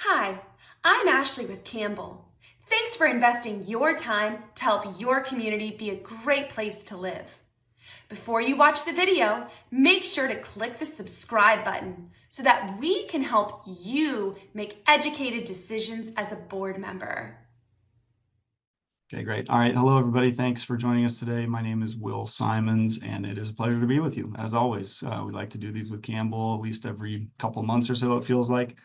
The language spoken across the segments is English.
Hi, I'm Ashley with Campbell. Thanks for investing your time to help your community be a great place to live. Before you watch the video, make sure to click the subscribe button so that we can help you make educated decisions as a board member. Okay, great. All right. Hello, everybody. Thanks for joining us today. My name is Will Simons, and it is a pleasure to be with you. As always, we like to do these with Campbell at least every couple months or so, it feels like.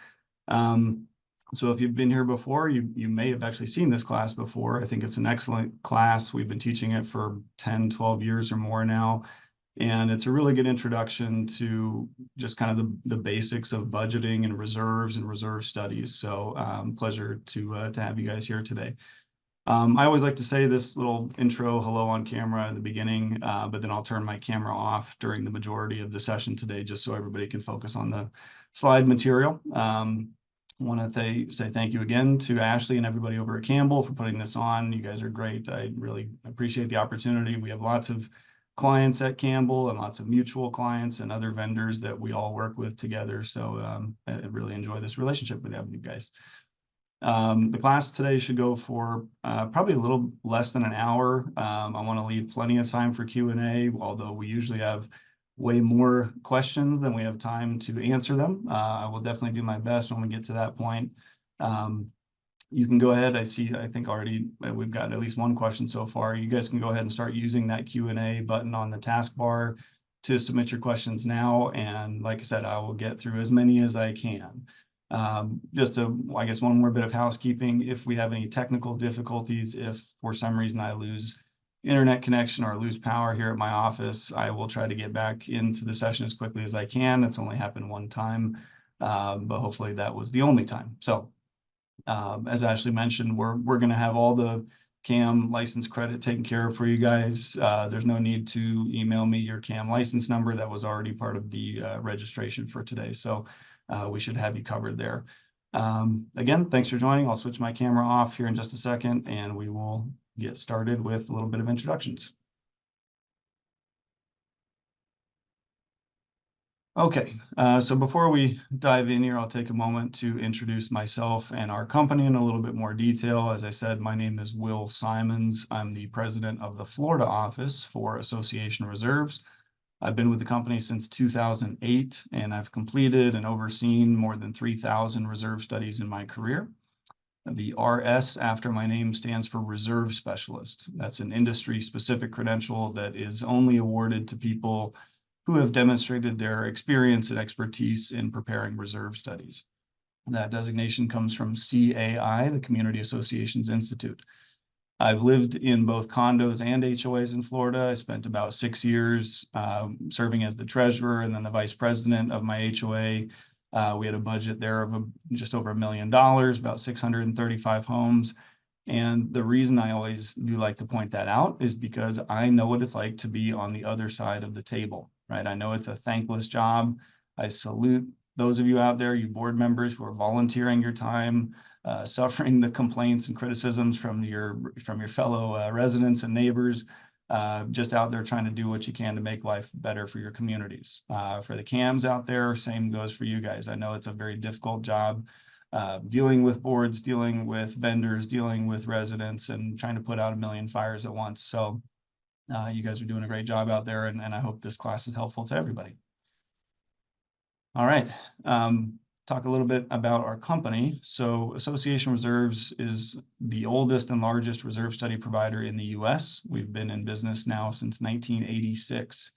Um, so if you've been here before, you may have actually seen this class before. I think it's an excellent class. We've been teaching it for 10, 12 years or more now. And it's a really good introduction to just kind of the basics of budgeting and reserve studies. So pleasure to have you guys here today. I always like to say this little intro hello on camera in the beginning, but then I'll turn my camera off during the majority of the session today, just so everybody can focus on the slide material. I want to say thank you again to Ashley and everybody over at Campbell for putting this on. You guys are great. I really appreciate the opportunity. We have lots of clients at Campbell and lots of mutual clients and other vendors that we all work with together. So I really enjoy this relationship with you guys. The class today should go for probably a little less than an hour. I want to leave plenty of time for Q&A, although we usually have way more questions than we have time to answer them. I will definitely do my best when we get to that point. You can go ahead. I think already we've got at least one question so far. You guys can go ahead and start using that Q&A button on the taskbar to submit your questions now. And like I said, I will get through as many as I can. I guess one more bit of housekeeping. If we have any technical difficulties, if for some reason I lose internet connection or lose power here at my office, I will try to get back into the session as quickly as I can. It's only happened one time, but hopefully that was the only time. So as Ashley mentioned, we're going to have all the CAM license credit taken care of for you guys. There's no need to email me your CAM license number. That was already part of the registration for today. So we should have you covered there. Again, thanks for joining. I'll switch my camera off here in just a second, and we will get started with a little bit of introductions. Okay, so before we dive in here, I'll take a moment to introduce myself and our company in a little bit more detail. As I said, my name is Will Simons. I'm the president of the Florida office for Association Reserves. I've been with the company since 2008, and I've completed and overseen more than 3,000 reserve studies in my career. The RS after my name stands for Reserve Specialist. That's an industry-specific credential that is only awarded to people who have demonstrated their experience and expertise in preparing reserve studies. That designation comes from CAI, the Community Associations Institute. I've lived in both condos and HOAs in Florida. I spent about 6 years serving as the treasurer and then the vice president of my HOA. We had a budget there of just over $1 million, about 635 homes. And the reason I always do like to point that out is because I know what it's like to be on the other side of the table, right? I know it's a thankless job. I salute those of you out there, you board members who are volunteering your time, suffering the complaints and criticisms from your fellow residents and neighbors, just out there trying to do what you can to make life better for your communities. For the CAMs out there, same goes for you guys. I know it's a very difficult job, dealing with boards, dealing with vendors, dealing with residents, and trying to put out a million fires at once. So you guys are doing a great job out there, and I hope this class is helpful to everybody. All right, talk a little bit about our company. So Association Reserves is the oldest and largest reserve study provider in the US. We've been in business now since 1986.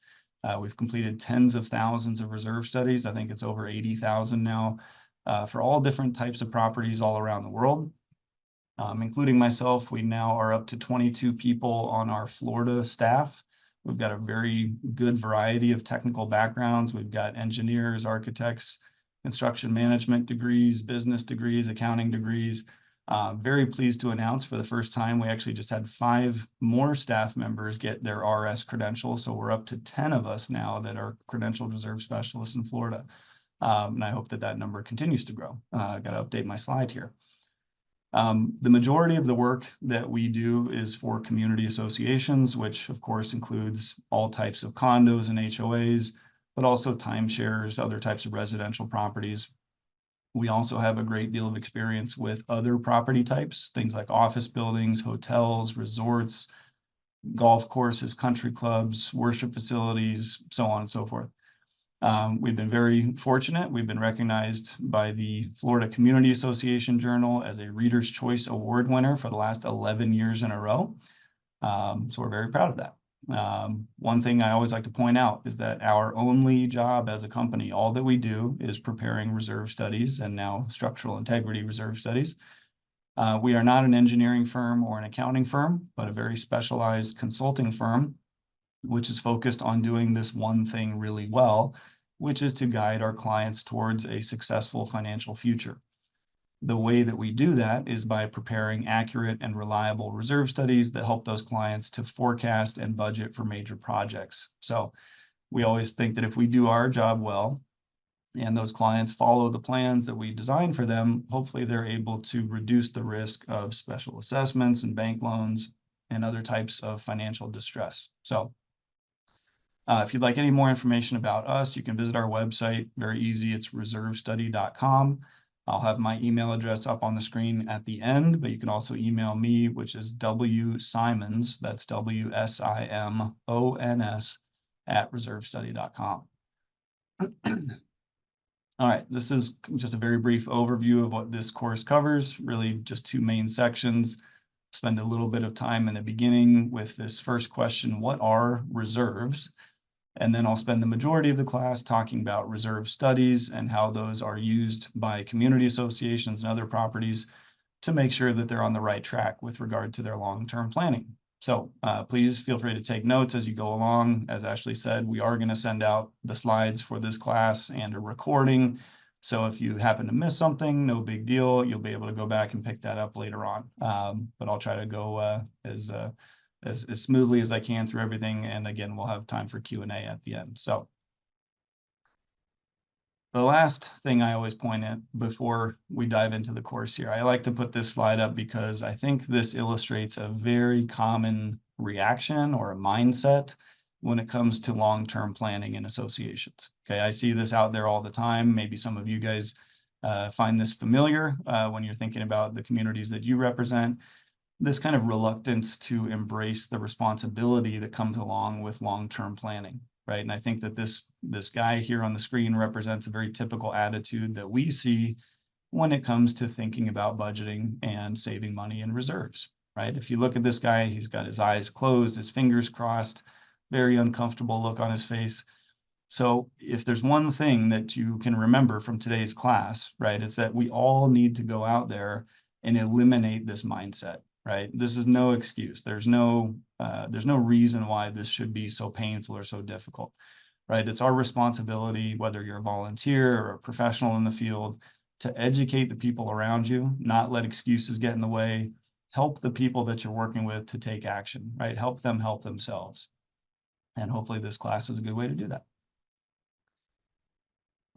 We've completed tens of thousands of reserve studies. I think it's over 80,000 now, for all different types of properties all around the world. Including myself, we now are up to 22 people on our Florida staff. We've got a very good variety of technical backgrounds. We've got engineers, architects, construction management degrees, business degrees, accounting degrees. Very pleased to announce for the first time, we actually just had 5 more staff members get their RS credential. So we're up to 10 of us now that are credentialed reserve specialists in Florida. And I hope that that number continues to grow. I've got to update my slide here. The majority of the work that we do is for community associations, which of course includes all types of condos and HOAs, but also timeshares, other types of residential properties. We also have a great deal of experience with other property types, things like office buildings, hotels, resorts, golf courses, country clubs, worship facilities, so on and so forth. We've been very fortunate. We've been recognized by the Florida Community Association Journal as a Reader's Choice Award winner for the last 11 years in a row. So we're very proud of that. One thing I always like to point out is that our only job as a company, all that we do is preparing reserve studies and now structural integrity reserve studies. We are not an engineering firm or an accounting firm, but a very specialized consulting firm, which is focused on doing this one thing really well, which is to guide our clients towards a successful financial future. The way that we do that is by preparing accurate and reliable reserve studies that help those clients to forecast and budget for major projects. So we always think that if we do our job well, and those clients follow the plans that we design for them, hopefully they're able to reduce the risk of special assessments and bank loans and other types of financial distress. So if you'd like any more information about us, you can visit our website. Very easy. It's reservestudy.com. I'll have my email address up on the screen at the end, but you can also email me, which is wsimons, that's WSIMONS, at reservestudy.com. All right, this is just a very brief overview of what this course covers, really just two main sections. Spend a little bit of time in the beginning with this first question, what are reserves? And then I'll spend the majority of the class talking about reserve studies and how those are used by community associations and other properties to make sure that they're on the right track with regard to their long-term planning. So please feel free to take notes as you go along. As Ashley said, we are going to send out the slides for this class and a recording. So if you happen to miss something, no big deal. You'll be able to go back and pick that up later on. But I'll try to go as smoothly as I can through everything. And again, we'll have time for Q&A at the end. So the last thing I always point at before we dive into the course here, I like to put this slide up because I think this illustrates a very common reaction or a mindset when it comes to long-term planning in associations. Okay, I see this out there all the time. Maybe some of you guys find this familiar when you're thinking about the communities that you represent. This kind of reluctance to embrace the responsibility that comes along with long-term planning, right? And I think that this guy here on the screen represents a very typical attitude that we see when it comes to thinking about budgeting and saving money in reserves, right? If you look at this guy, he's got his eyes closed, his fingers crossed, very uncomfortable look on his face. So if there's one thing that you can remember from today's class, right, it's that we all need to go out there and eliminate this mindset. Right? This is no excuse. There's no reason why this should be so painful or so difficult, right? It's our responsibility, whether you're a volunteer or a professional in the field, to educate the people around you, not let excuses get in the way, help the people that you're working with to take action, right? Help them help themselves. And hopefully this class is a good way to do that.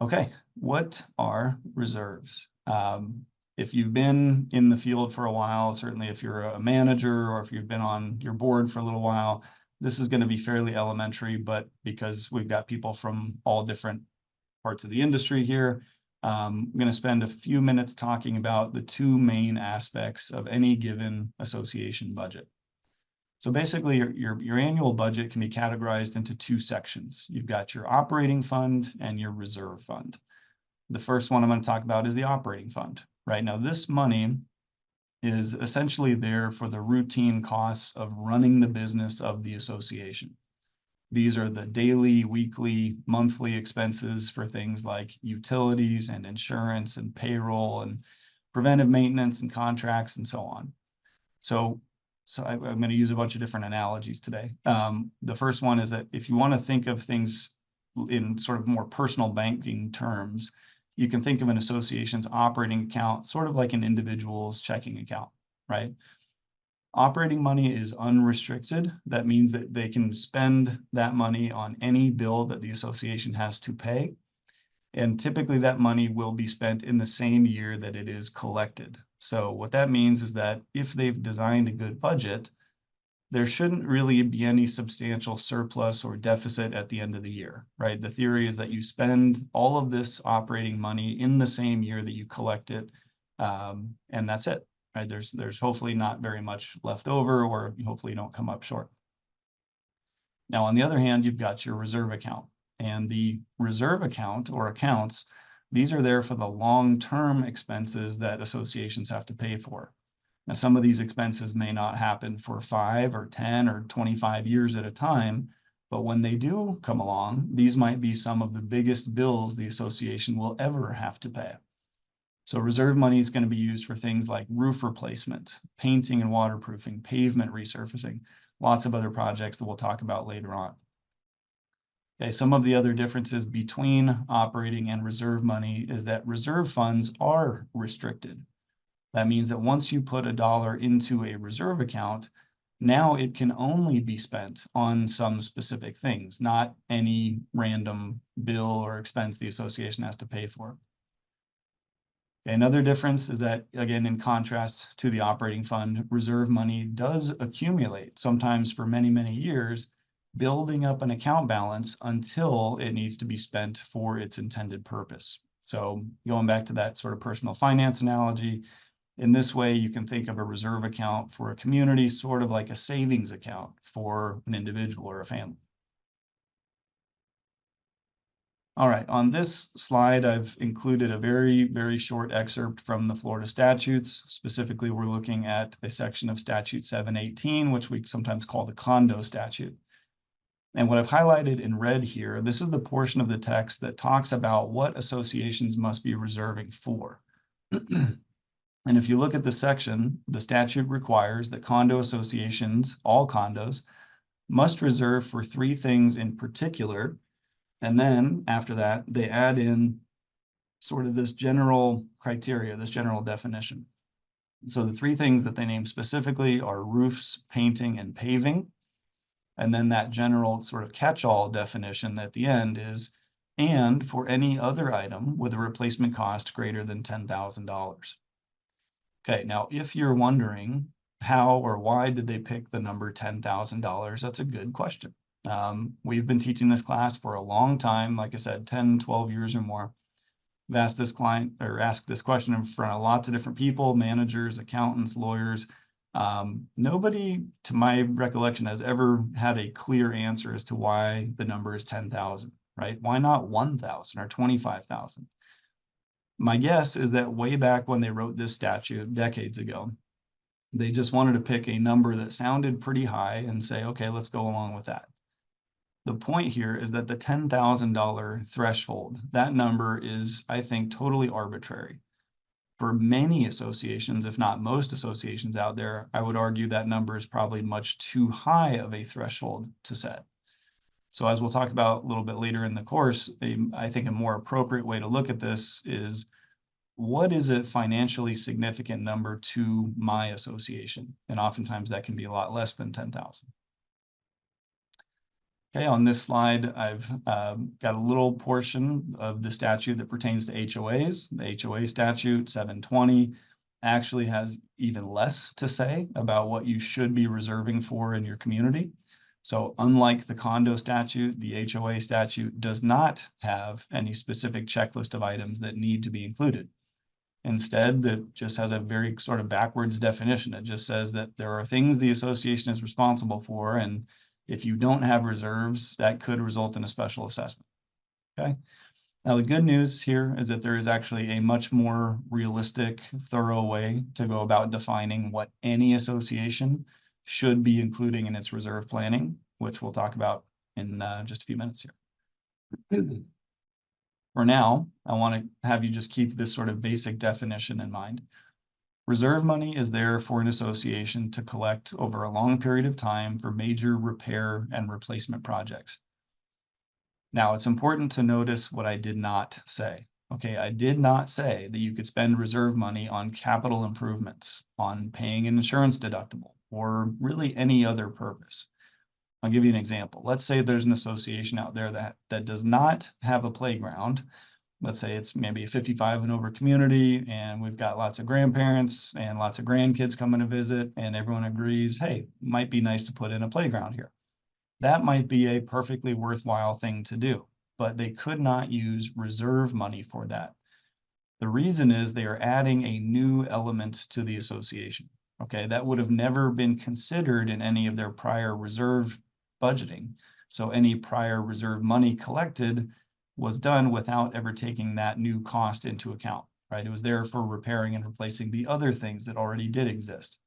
Okay, what are reserves? If you've been in the field for a while, certainly if you're a manager or if you've been on your board for a little while, this is going to be fairly elementary, but because we've got people from all different parts of the industry here, I'm going to spend a few minutes talking about the two main aspects of any given association budget. So basically, your annual budget can be categorized into two sections. You've got your operating fund and your reserve fund. The first one I'm going to talk about is the operating fund. Right now, this money is essentially there for the routine costs of running the business of the association. These are the daily, weekly, monthly expenses for things like utilities and insurance and payroll and preventive maintenance and contracts and so on. So I'm going to use a bunch of different analogies today. The first one is that if you want to think of things in sort of more personal banking terms, you can think of an association's operating account sort of like an individual's checking account, right? Operating money is unrestricted. That means that they can spend that money on any bill that the association has to pay. And typically that money will be spent in the same year that it is collected. So what that means is that if they've designed a good budget, there shouldn't really be any substantial surplus or deficit at the end of the year, right? The theory is that you spend all of this operating money in the same year that you collect it, and that's it, right? There's hopefully not very much left over, or hopefully you don't come up short. Now, on the other hand, you've got your reserve account, and the reserve account or accounts, these are there for the long-term expenses that associations have to pay for. Now, some of these expenses may not happen for 5 or 10 or 25 years at a time, but when they do come along, these might be some of the biggest bills the association will ever have to pay. So reserve money is going to be used for things like roof replacement, painting and waterproofing, pavement resurfacing, lots of other projects that we'll talk about later on. Okay, some of the other differences between operating and reserve money is that reserve funds are restricted. That means that once you put $1 into a reserve account, now it can only be spent on some specific things, not any random bill or expense the association has to pay for. Okay, another difference is that, again, in contrast to the operating fund, reserve money does accumulate, sometimes for many, many years, building up an account balance until it needs to be spent for its intended purpose. So going back to that sort of personal finance analogy, in this way, you can think of a reserve account for a community sort of like a savings account for an individual or a family. All right, on this slide, I've included a very, very short excerpt from the Florida statutes. Specifically, we're looking at a section of Statute 718, which we sometimes call the condo statute. And what I've highlighted in red here, this is the portion of the text that talks about what associations must be reserving for. And if you look at the section, the statute requires that condo associations, all condos, must reserve for 3 things in particular. And then after that, they add in sort of this general criteria, this general definition. So the 3 things that they name specifically are roofs, painting, and paving. And then that general sort of catch-all definition at the end is, and for any other item with a replacement cost greater than $10,000. Okay, now if you're wondering how or why did they pick the number $10,000, that's a good question. We've been teaching this class for a long time, like I said, 10, 12 years or more. I've asked this question in front of lots of different people, managers, accountants, lawyers. Nobody, to my recollection, has ever had a clear answer as to why the number is 10,000, right? Why not 1,000 or 25,000? My guess is that way back when they wrote this statute decades ago, they just wanted to pick a number that sounded pretty high and say, okay, let's go along with that. The point here is that the $10,000 threshold, that number is, I think, totally arbitrary. For many associations, if not most associations out there, I would argue that number is probably much too high of a threshold to set. So as we'll talk about a little bit later in the course, I think a more appropriate way to look at this is, what is a financially significant number to my association? And oftentimes that can be a lot less than 10,000. Okay, on this slide, I've got a little portion of the statute that pertains to HOAs. The HOA statute 720 actually has even less to say about what you should be reserving for in your community. So unlike the condo statute, the HOA statute does not have any specific checklist of items that need to be included. Instead, that just has a very sort of backwards definition. It just says that there are things the association is responsible for, and if you don't have reserves, that could result in a special assessment. Okay. Now, the good news here is that there is actually a much more realistic, thorough way to go about defining what any association should be including in its reserve planning, which we'll talk about in just a few minutes here. For now, I want to have you just keep this sort of basic definition in mind. Reserve money is there for an association to collect over a long period of time for major repair and replacement projects. Now, it's important to notice what I did not say. Okay, I did not say that you could spend reserve money on capital improvements, on paying an insurance deductible, or really any other purpose. I'll give you an example. Let's say there's an association out there that does not have a playground, let's say it's maybe a 55 and over community, and we've got lots of grandparents and lots of grandkids coming to visit, and everyone agrees, hey, might be nice to put in a playground here. That might be a perfectly worthwhile thing to do, but they could not use reserve money for that. The reason is they are adding a new element to the association. Okay, that would have never been considered in any of their prior reserve budgeting. So any prior reserve money collected was done without ever taking that new cost into account, right? It was there for repairing and replacing the other things that already did exist.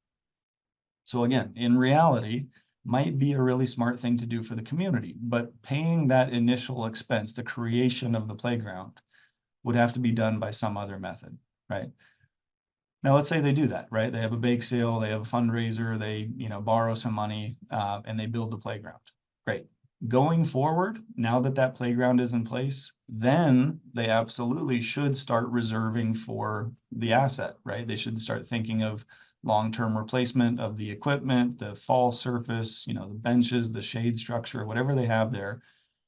So again, in reality, might be a really smart thing to do for the community, but paying that initial expense, the creation of the playground, would have to be done by some other method, right? Now, let's say they do that, right? They have a bake sale, they have a fundraiser, they, borrow some money, and they build the playground. Great. Going forward, now that that playground is in place, then they absolutely should start reserving for the asset, right? They should start thinking of long-term replacement of the equipment, the fall surface, the benches, the shade structure, whatever they have there.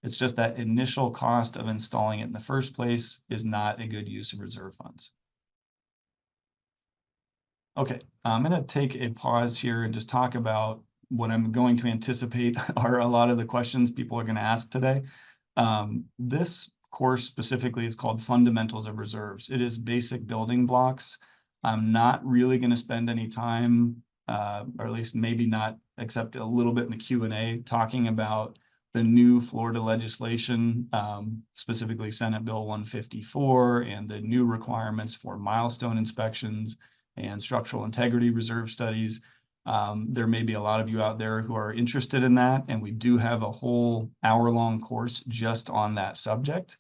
It's just that initial cost of installing it in the first place is not a good use of reserve funds. Okay, I'm going to take a pause here and just talk about what I'm going to anticipate are a lot of the questions people are going to ask today. This course specifically is called Fundamentals of Reserves. It is basic building blocks. I'm not really going to spend any time, or at least maybe not, except a little bit in the Q&A, talking about the new Florida legislation, specifically Senate Bill 154, and the new requirements for milestone inspections and structural integrity reserve studies. There may be a lot of you out there who are interested in that, and we do have a whole hour-long course just on that subject.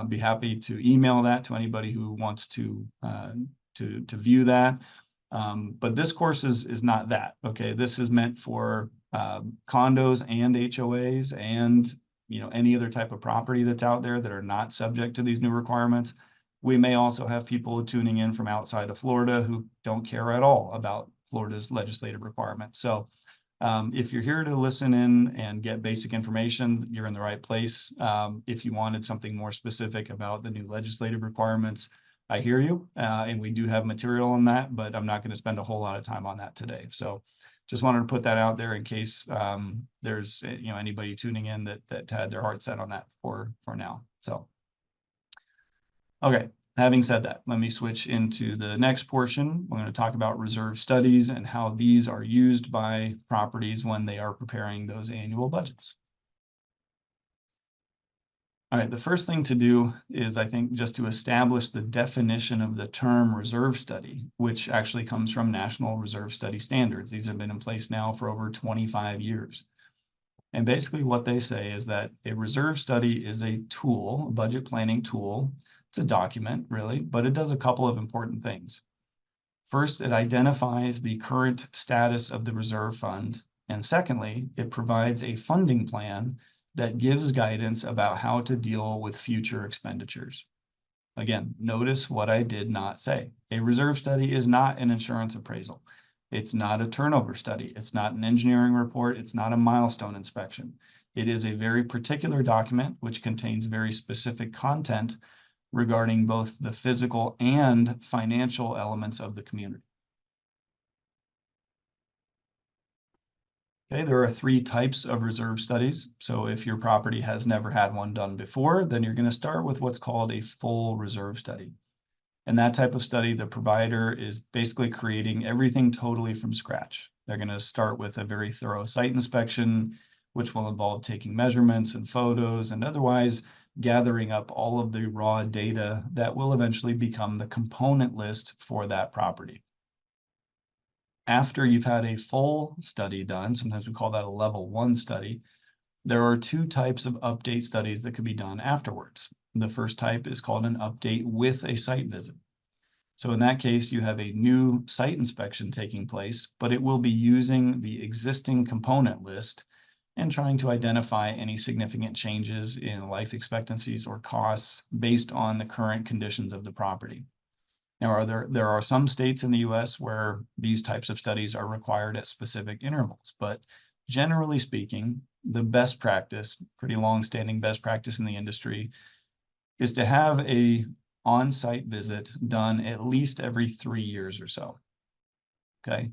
Be happy to email that to anybody who wants to view that. But this course is not that. Okay, this is meant for condos and HOAs and any other type of property that's out there that are not subject to these new requirements. We may also have people tuning in from outside of Florida who don't care at all about Florida's legislative requirements. So if you're here to listen in and get basic information, you're in the right place. If you wanted something more specific about the new legislative requirements, I hear you, and we do have material on that, but I'm not going to spend a whole lot of time on that today. So just wanted to put that out there in case there's anybody tuning in that had their heart set on that for now. So. Okay, having said that, let me switch into the next portion. We're going to talk about reserve studies and how these are used by properties when they are preparing those annual budgets. All right, the first thing to do is, I think, just to establish the definition of the term reserve study, which actually comes from National Reserve Study Standards. These have been in place now for over 25 years. And basically what they say is that a reserve study is a tool, a budget planning tool. It's a document, really, but it does a couple of important things. First, it identifies the current status of the reserve fund. And secondly, it provides a funding plan that gives guidance about how to deal with future expenditures. Again, notice what I did not say. A reserve study is not an insurance appraisal. It's not a turnover study. It's not an engineering report. It's not a milestone inspection. It is a very particular document which contains very specific content regarding both the physical and financial elements of the community. Okay, there are 3 types of reserve studies. So if your property has never had one done before, then you're going to start with what's called a full reserve study. And that type of study, the provider is basically creating everything totally from scratch. They're going to start with a very thorough site inspection, which will involve taking measurements and photos and otherwise gathering up all of the raw data that will eventually become the component list for that property. After you've had a full study done, sometimes we call that a level 1 study, there are 2 types of update studies that could be done afterwards. The first type is called an update with a site visit. So in that case, you have a new site inspection taking place, but it will be using the existing component list and trying to identify any significant changes in life expectancies or costs based on the current conditions of the property. Now, there are some states in the US where these types of studies are required at specific intervals, but generally speaking, the best practice, pretty long-standing best practice in the industry, is to have a on-site visit done at least every 3 years or so. Okay.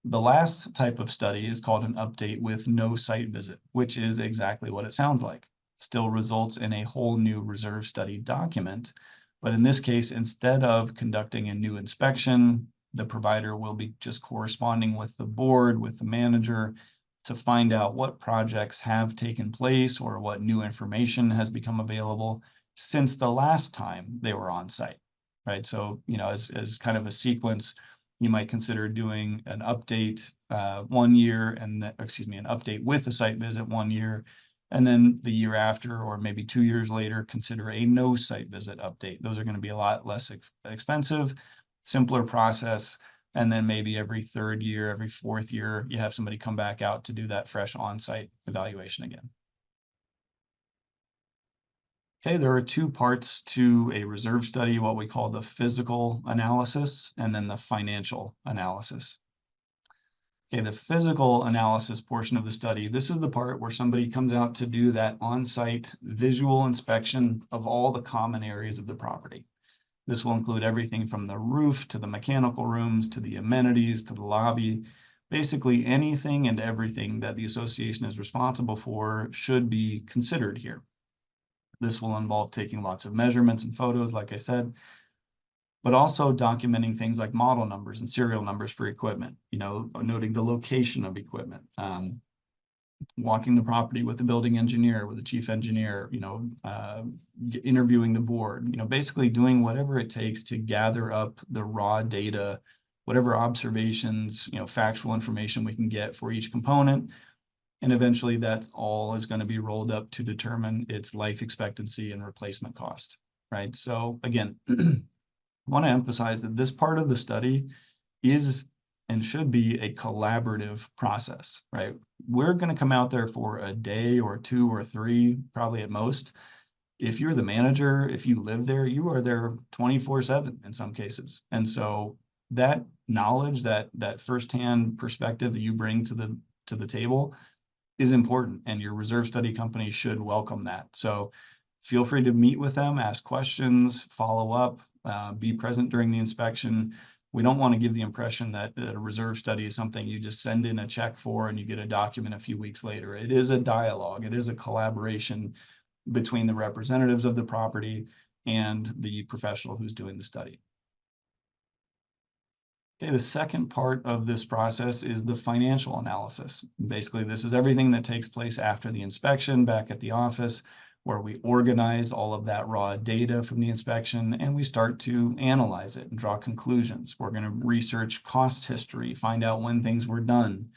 The last type of study is called an update with no site visit, which is exactly what it sounds like. Still results in a whole new reserve study document. But in this case, instead of conducting a new inspection, the provider will be just corresponding with the board, with the manager, to find out what projects have taken place or what new information has become available since the last time they were on site, right? So, as kind of a sequence, you might consider doing an update 1 year and an update with a site visit 1 year, and then the year after, or maybe 2 years later, consider a no site visit update. Those are going to be a lot less expensive, simpler process. And then maybe every 3rd year, every 4th year, you have somebody come back out to do that fresh on-site evaluation again. Okay, there are 2 parts to a reserve study, what we call the physical analysis and then the financial analysis. Okay, the physical analysis portion of the study, this is the part where somebody comes out to do that on-site visual inspection of all the common areas of the property. This will include everything from the roof to the mechanical rooms to the amenities to the lobby. Basically anything and everything that the association is responsible for should be considered here. This will involve taking lots of measurements and photos, like I said, but also documenting things like model numbers and serial numbers for equipment, noting the location of equipment, walking the property with the building engineer, with the chief engineer, interviewing the board, basically doing whatever it takes to gather up the raw data, whatever observations, factual information we can get for each component. And eventually that's all is going to be rolled up to determine its life expectancy and replacement cost, right? So again, I want to emphasize that this part of the study is and should be a collaborative process, right? We're going to come out there for a day or 2 or 3, probably at most. If you're the manager, if you live there, you are there 24/7 in some cases. And so that knowledge, that firsthand perspective that you bring to the table is important, and your reserve study company should welcome that. So feel free to meet with them, ask questions, follow up, be present during the inspection. We don't want to give the impression that a reserve study is something you just send in a check for and you get a document a few weeks later. It is a dialogue. It is a collaboration between the representatives of the property and the professional who's doing the study. Okay, the second part of this process is the financial analysis. Basically, this is everything that takes place after the inspection back at the office, where we organize all of that raw data from the inspection and we start to analyze it and draw conclusions. We're going to research cost history, find out when things were done,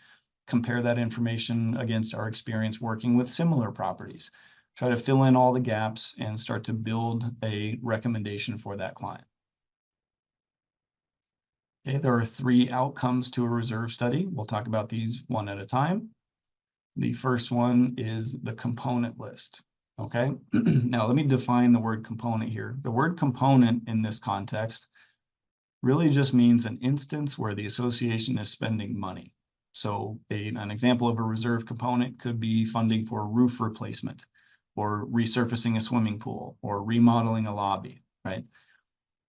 compare that information against our experience working with similar properties, try to fill in all the gaps and start to build a recommendation for that client. Okay, there are 3 outcomes to a reserve study. We'll talk about these one at a time. The first one is the component list. Okay, now let me define the word component here. The word component in this context really just means an instance where the association is spending money. So an example of a reserve component could be funding for roof replacement or resurfacing a swimming pool or remodeling a lobby, right?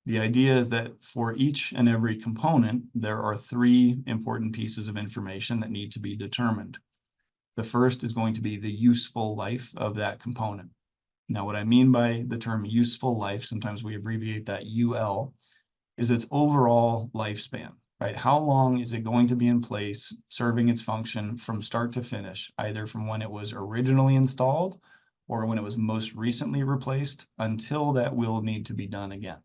The idea is that for each and every component, there are 3 important pieces of information that need to be determined. The first is going to be the useful life of that component. Now, what I mean by the term useful life, sometimes we abbreviate that UL, is its overall lifespan, right? How long is it going to be in place, serving its function from start to finish, either from when it was originally installed or when it was most recently replaced until that will need to be done again.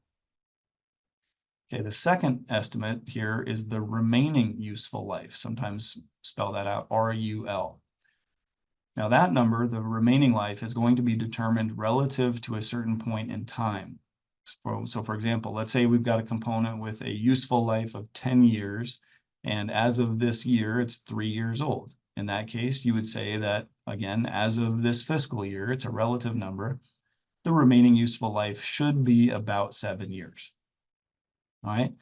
Okay, the second estimate here is the remaining useful life, sometimes spell that out, RUL. Now that number, the remaining life, is going to be determined relative to a certain point in time. So for example, let's say we've got a component with a useful life of 10 years, and as of this year, it's 3 years old. In that case, you would say that, again, as of this fiscal year, it's a relative number, the remaining useful life should be about 7 years. All right.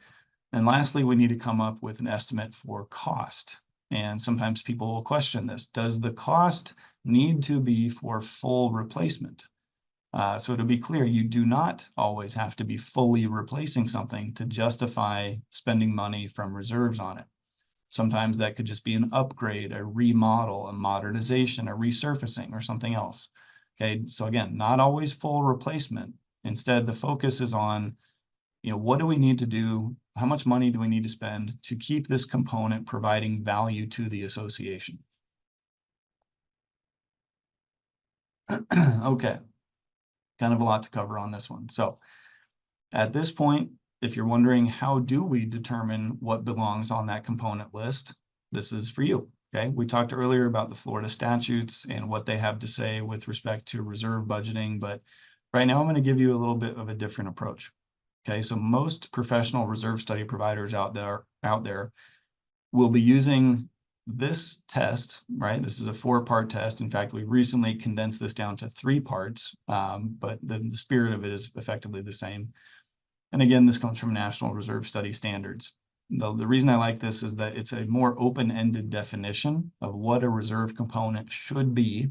And lastly, we need to come up with an estimate for cost. And sometimes people will question this. Does the cost need to be for full replacement? So to be clear, you do not always have to be fully replacing something to justify spending money from reserves on it. Sometimes that could just be an upgrade, a remodel, a modernization, a resurfacing, or something else. Okay, so again, not always full replacement. Instead, the focus is on, what do we need to do? How much money do we need to spend to keep this component providing value to the association? Okay, kind of a lot to cover on this one. So at this point, if you're wondering how do we determine what belongs on that component list, this is for you. Okay, we talked earlier about the Florida statutes and what they have to say with respect to reserve budgeting, but right now I'm going to give you a little bit of a different approach. Okay, so most professional reserve study providers out there will be using this test, right? This is a 4-part test. In fact, we recently condensed this down to 3 parts, but the spirit of it is effectively the same. And again, this comes from National Reserve Study standards. The reason I like this is that it's a more open-ended definition of what a reserve component should be.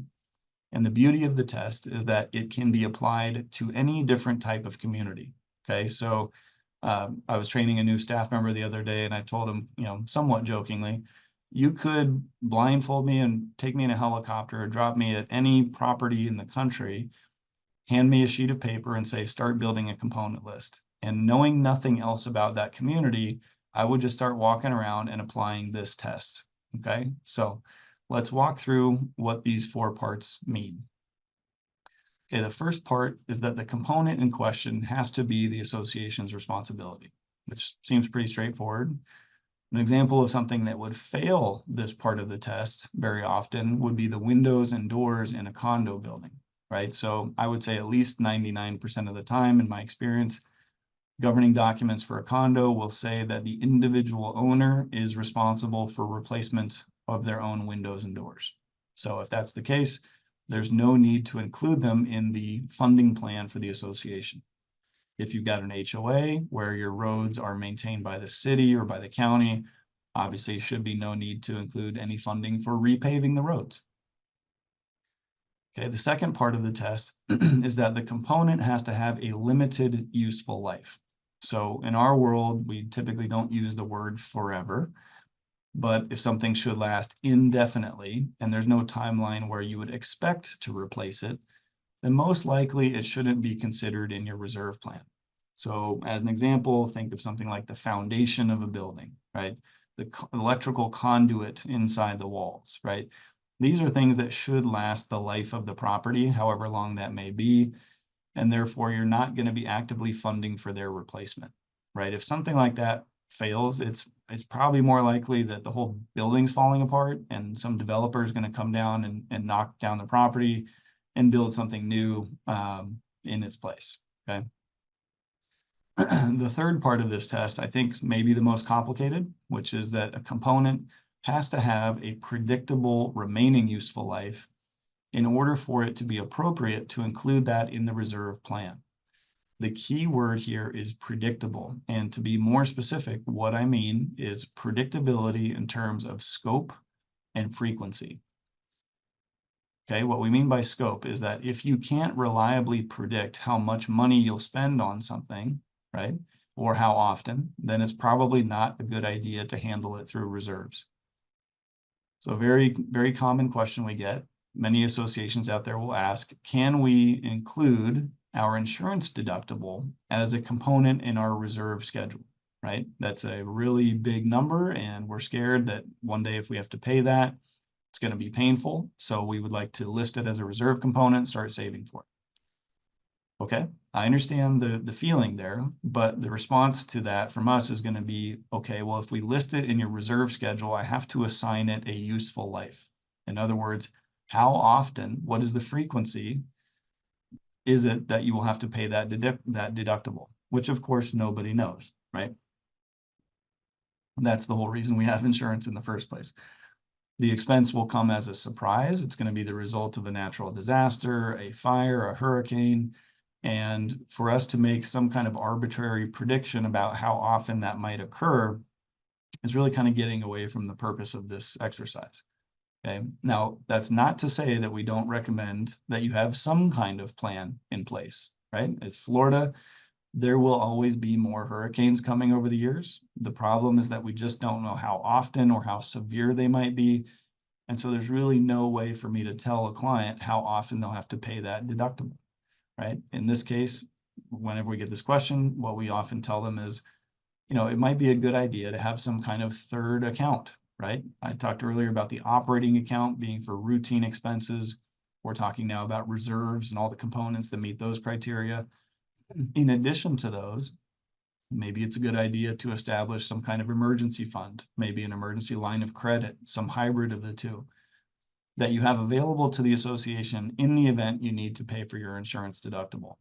And the beauty of the test is that it can be applied to any different type of community. Okay, so I was training a new staff member the other day, and I told him, somewhat jokingly, you could blindfold me and take me in a helicopter or drop me at any property in the country, hand me a sheet of paper and say, start building a component list. And knowing nothing else about that community, I would just start walking around and applying this test. Okay, so let's walk through what these 4 parts mean. Okay, the first part is that the component in question has to be the association's responsibility, which seems pretty straightforward. An example of something that would fail this part of the test very often would be the windows and doors in a condo building, right? So I would say at least 99% of the time, in my experience, governing documents for a condo will say that the individual owner is responsible for replacement of their own windows and doors. So if that's the case, there's no need to include them in the funding plan for the association. If you've got an HOA where your roads are maintained by the city or by the county, obviously should be no need to include any funding for repaving the roads. Okay, the second part of the test is that the component has to have a limited useful life. So in our world, we typically don't use the word forever, but if something should last indefinitely and there's no timeline where you would expect to replace it, then most likely it shouldn't be considered in your reserve plan. So as an example, think of something like the foundation of a building, right? The electrical conduit inside the walls, right? These are things that should last the life of the property, however long that may be, and therefore you're not going to be actively funding for their replacement, right? If something like that fails, it's probably more likely that the whole building's falling apart and some developer is going to come down and knock down the property and build something new in its place, okay? The third part of this test, I think, may be the most complicated, which is that a component has to have a predictable remaining useful life in order for it to be appropriate to include that in the reserve plan. The key word here is predictable. And to be more specific, what I mean is predictability in terms of scope and frequency. Okay, what we mean by scope is that if you can't reliably predict how much money you'll spend on something, right, or how often, then it's probably not a good idea to handle it through reserves. So a very, very common question we get, many associations out there will ask, can we include our insurance deductible as a component in our reserve schedule, right? That's a really big number, and we're scared that one day if we have to pay that, it's going to be painful. So we would like to list it as a reserve component, start saving for it. Okay, I understand the feeling there, but the response to that from us is going to be, okay, well, if we list it in your reserve schedule, I have to assign it a useful life. In other words, how often, what is the frequency is it that you will have to pay that deductible, which of course nobody knows, right? That's the whole reason we have insurance in the first place. The expense will come as a surprise. It's going to be the result of a natural disaster, a fire, a hurricane. And for us to make some kind of arbitrary prediction about how often that might occur is really kind of getting away from the purpose of this exercise. Okay, now that's not to say that we don't recommend that you have some kind of plan in place, right? It's Florida. There will always be more hurricanes coming over the years. The problem is that we just don't know how often or how severe they might be. And so there's really no way for me to tell a client how often they'll have to pay that deductible, right? In this case, whenever we get this question, what we often tell them is, it might be a good idea to have some kind of third account, right? I talked earlier about the operating account being for routine expenses. We're talking now about reserves and all the components that meet those criteria. In addition to those, maybe it's a good idea to establish some kind of emergency fund, maybe an emergency line of credit, some hybrid of the two, that you have available to the association in the event you need to pay for your insurance deductible.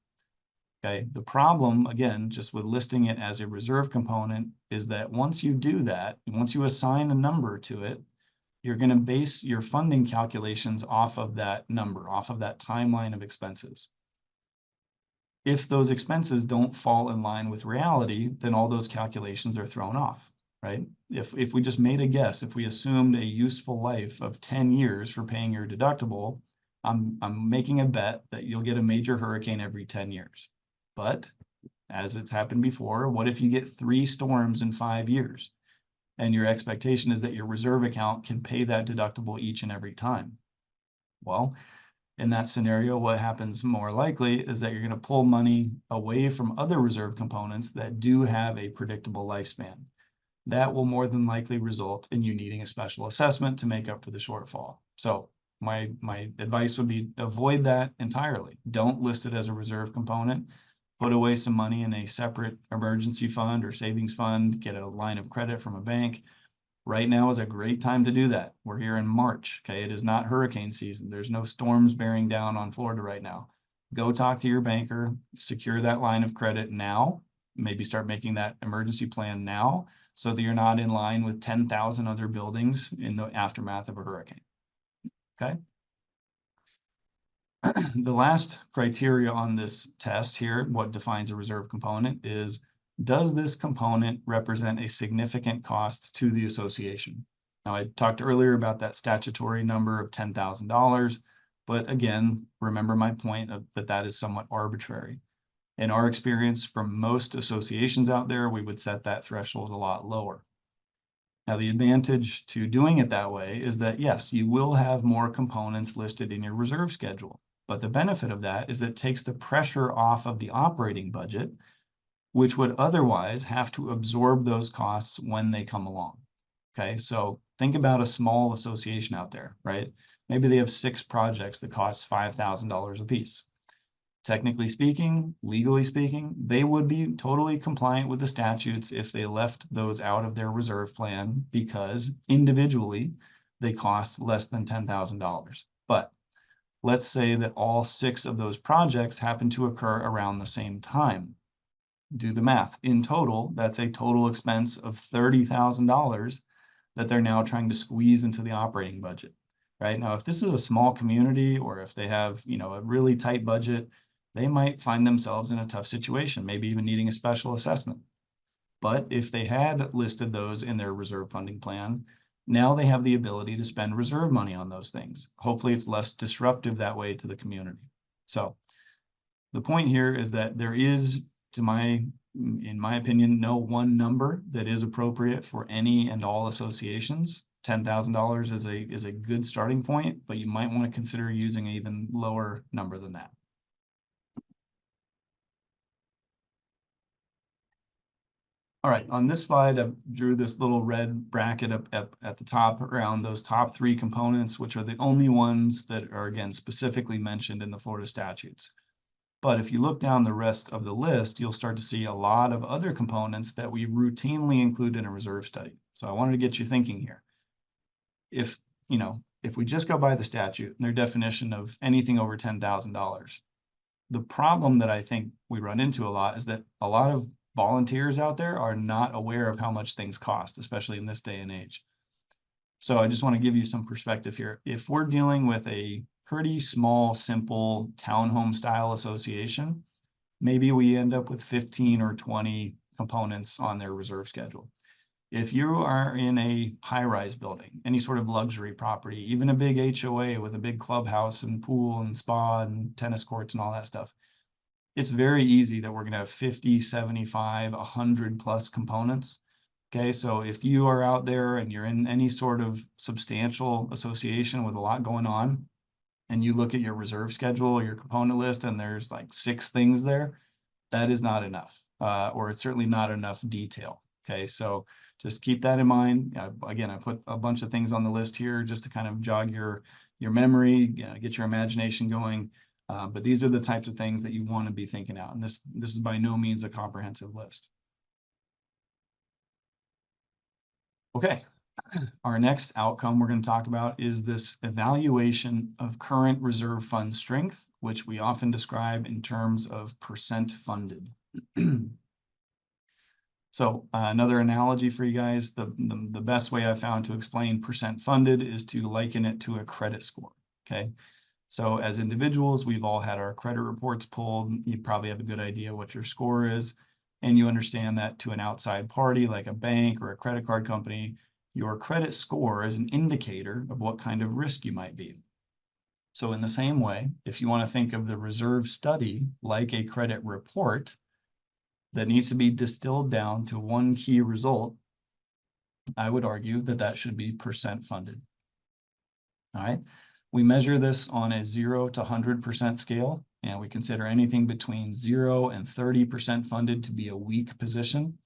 Okay, the problem, again, just with listing it as a reserve component, is that once you do that, once you assign a number to it, you're going to base your funding calculations off of that number, off of that timeline of expenses. If those expenses don't fall in line with reality, then all those calculations are thrown off, right? If we just made a guess, if we assumed a useful life of 10 years for paying your deductible, I'm making a bet that you'll get a major hurricane every 10 years. But as it's happened before, what if you get 3 storms in 5 years? And your expectation is that your reserve account can pay that deductible each and every time. Well, in that scenario, what happens more likely is that you're going to pull money away from other reserve components that do have a predictable lifespan. That will more than likely result in you needing a special assessment to make up for the shortfall. So my advice would be avoid that entirely. Don't list it as a reserve component. Put away some money in a separate emergency fund or savings fund, get a line of credit from a bank. Right now is a great time to do that. We're here in March, okay? It is not hurricane season. There's no storms bearing down on Florida right now. Go talk to your banker, secure that line of credit now, maybe start making that emergency plan now so that you're not in line with 10,000 other buildings in the aftermath of a hurricane, okay? The last criteria on this test here, what defines a reserve component, is does this component represent a significant cost to the association? Now, I talked earlier about that statutory number of $10,000, but again, remember my point of that is somewhat arbitrary. In our experience from most associations out there, we would set that threshold a lot lower. Now, the advantage to doing it that way is that, yes, you will have more components listed in your reserve schedule. But the benefit of that is that it takes the pressure off of the operating budget, which would otherwise have to absorb those costs when they come along. Okay, so think about a small association out there, right? Maybe they have 6 projects that cost $5,000 a piece. Technically speaking, legally speaking, they would be totally compliant with the statutes if they left those out of their reserve plan because individually they cost less than $10,000. But let's say that all 6 of those projects happen to occur around the same time. Do the math. In total, that's a total expense of $30,000 that they're now trying to squeeze into the operating budget, right? Now, if this is a small community or if they have, a really tight budget, they might find themselves in a tough situation, maybe even needing a special assessment. But if they had listed those in their reserve funding plan, now they have the ability to spend reserve money on those things. Hopefully it's less disruptive that way to the community. So the point here is that there is, in my opinion, no one number that is appropriate for any and all associations. $10,000 is a good starting point, but you might want to consider using an even lower number than that. All right, on this slide, I drew this little red bracket up at the top around those top 3 components, which are the only ones that are, again, specifically mentioned in the Florida statutes. But if you look down the rest of the list, you'll start to see a lot of other components that we routinely include in a reserve study. So I wanted to get you thinking here. If we just go by the statute and their definition of anything over $10,000, the problem that I think we run into a lot is that a lot of volunteers out there are not aware of how much things cost, especially in this day and age. So I just want to give you some perspective here. If we're dealing with a pretty small, simple townhome style association, maybe we end up with 15 or 20 components on their reserve schedule. If you are in a high-rise building, any sort of luxury property, even a big HOA with a big clubhouse and pool and spa and tennis courts and all that stuff, it's very easy that we're going to have 50, 75, 100 plus components. Okay, so if you are out there and you're in any sort of substantial association with a lot going on, and you look at your reserve schedule or your component list and there's like 6 things there, that is not enough, or it's certainly not enough detail. Okay, so just keep that in mind. Again, I put a bunch of things on the list here just to kind of jog your memory, get your imagination going. But these are the types of things that you want to be thinking out. And this is by no means a comprehensive list. Okay, our next outcome we're going to talk about is this evaluation of current reserve fund strength, which we often describe in terms of percent funded. So another analogy for you guys, the best way I've found to explain percent funded is to liken it to a credit score, okay? So as individuals, we've all had our credit reports pulled. You probably have a good idea what your score is, and you understand that to an outside party like a bank or a credit card company, your credit score is an indicator of what kind of risk you might be. So in the same way, if you want to think of the reserve study like a credit report that needs to be distilled down to one key result, I would argue that that should be percent funded. All right. We measure this on a 0 to 100% scale, and we consider anything between 0 and 30% funded to be a weak position.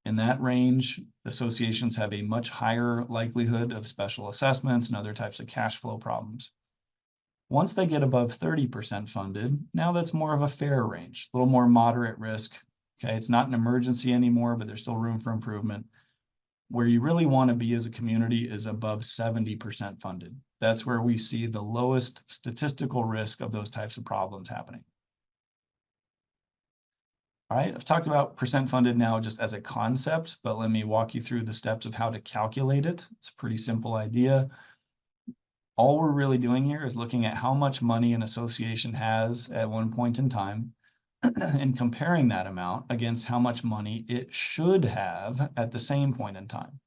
In that range, associations have a much higher likelihood of special assessments and other types of cash flow problems. Once they get above 30% funded, now that's more of a fair range, a little more moderate risk. Okay, it's not an emergency anymore, but there's still room for improvement. Where you really want to be as a community is above 70% funded. That's where we see the lowest statistical risk of those types of problems happening. All right, I've talked about percent funded now just as a concept, but let me walk you through the steps of how to calculate it. It's a pretty simple idea. All we're really doing here is looking at how much money an association has at one point in time and comparing that amount against how much money it should have at the same point in time.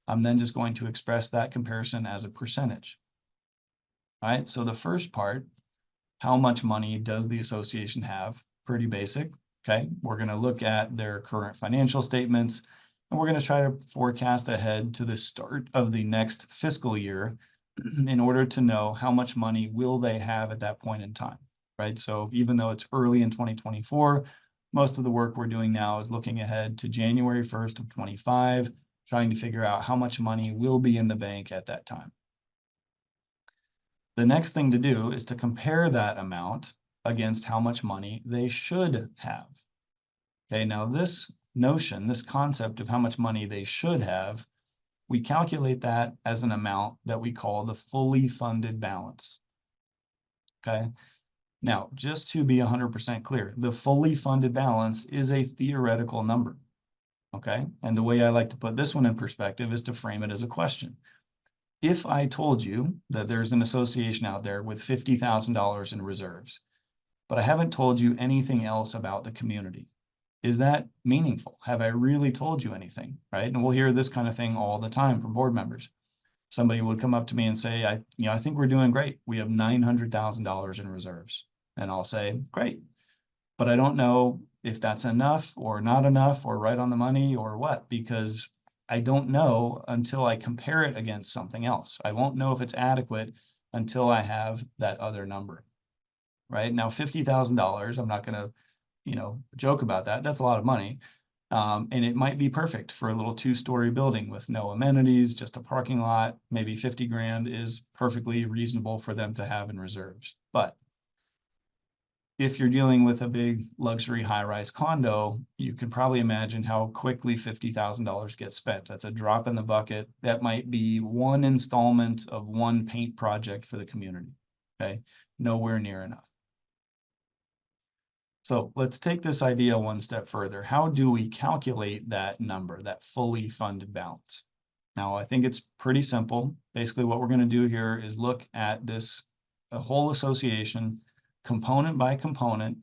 I'm then just going to express that comparison as a percentage. All right, so the first part, how much money does the association have? Pretty basic, okay? We're going to look at their current financial statements, and we're going to try to forecast ahead to the start of the next fiscal year in order to know how much money will they have at that point in time, right? So even though it's early in 2024, most of the work we're doing now is looking ahead to January 1st of 25, trying to figure out how much money will be in the bank at that time. The next thing to do is to compare that amount against how much money they should have. Okay, now this notion, this concept of how much money they should have, we calculate that as an amount that we call the fully funded balance. Okay, now just to be 100% clear, the fully funded balance is a theoretical number. Okay, and the way I like to put this one in perspective is to frame it as a question. If I told you that there's an association out there with $50,000 in reserves, but I haven't told you anything else about the community, is that meaningful? Have I really told you anything, right? And we'll hear this kind of thing all the time from board members. Somebody would come up to me and say, I think we're doing great. We have $900,000 in reserves. And I'll say, great. But I don't know if that's enough or not enough or right on the money or what, because I don't know until I compare it against something else. I won't know if it's adequate until I have that other number, right? Now, $50,000, I'm not going to, joke about that. That's a lot of money. And it might be perfect for a little 2-story building with no amenities, just a parking lot. Maybe 50 grand is perfectly reasonable for them to have in reserves. But if you're dealing with a big luxury high-rise condo, you can probably imagine how quickly $50,000 gets spent. That's a drop in the bucket. That might be one installment of one paint project for the community, okay? Nowhere near enough. So let's take this idea one step further. How do we calculate that number, that fully funded balance? Now, I think it's pretty simple. Basically, what we're going to do here is look at this whole association component by component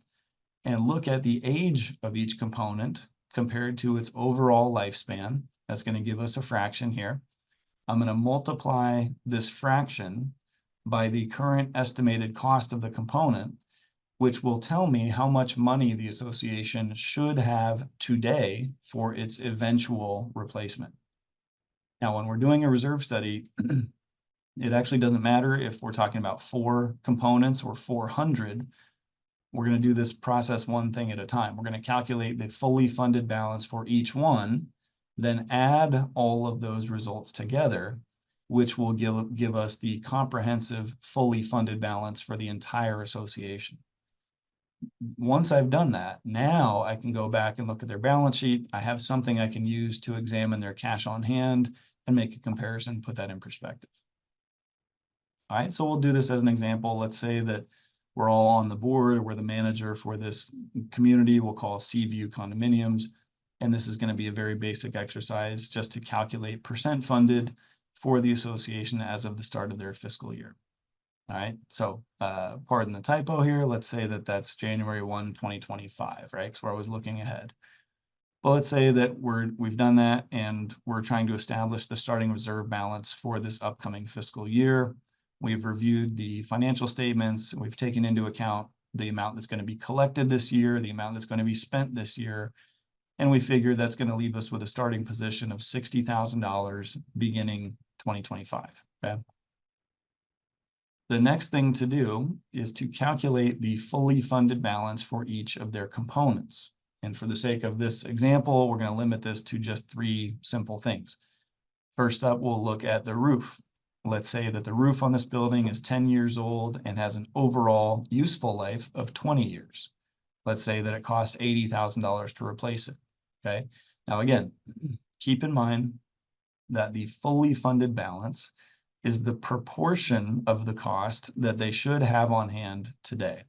and look at the age of each component compared to its overall lifespan. That's going to give us a fraction here. I'm going to multiply this fraction by the current estimated cost of the component, which will tell me how much money the association should have today for its eventual replacement. Now, when we're doing a reserve study, it actually doesn't matter if we're talking about 4 components or 400. We're going to do this process one thing at a time. We're going to calculate the fully funded balance for each one, then add all of those results together, which will give us the comprehensive fully funded balance for the entire association. Once I've done that, now I can go back and look at their balance sheet. I have something I can use to examine their cash on hand and make a comparison, put that in perspective. All right, so we'll do this as an example. Let's say that we're all on the board, we're the manager for this community, we'll call Seaview Condominiums. And this is going to be a very basic exercise just to calculate percent funded for the association as of the start of their fiscal year. All right, so pardon the typo here. Let's say that that's January 1, 2025, right? Because we're always looking ahead. But let's say that we've done that and we're trying to establish the starting reserve balance for this upcoming fiscal year. We've reviewed the financial statements. We've taken into account the amount that's going to be collected this year, the amount that's going to be spent this year. And we figure that's going to leave us with a starting position of $60,000 beginning 2025. Okay. The next thing to do is to calculate the fully funded balance for each of their components. And for the sake of this example, we're going to limit this to just 3 simple things. First up, we'll look at the roof. Let's say that the roof on this building is 10 years old and has an overall useful life of 20 years. Let's say that it costs $80,000 to replace it. Okay. Now, again, keep in mind that the fully funded balance is the proportion of the cost that they should have on hand today.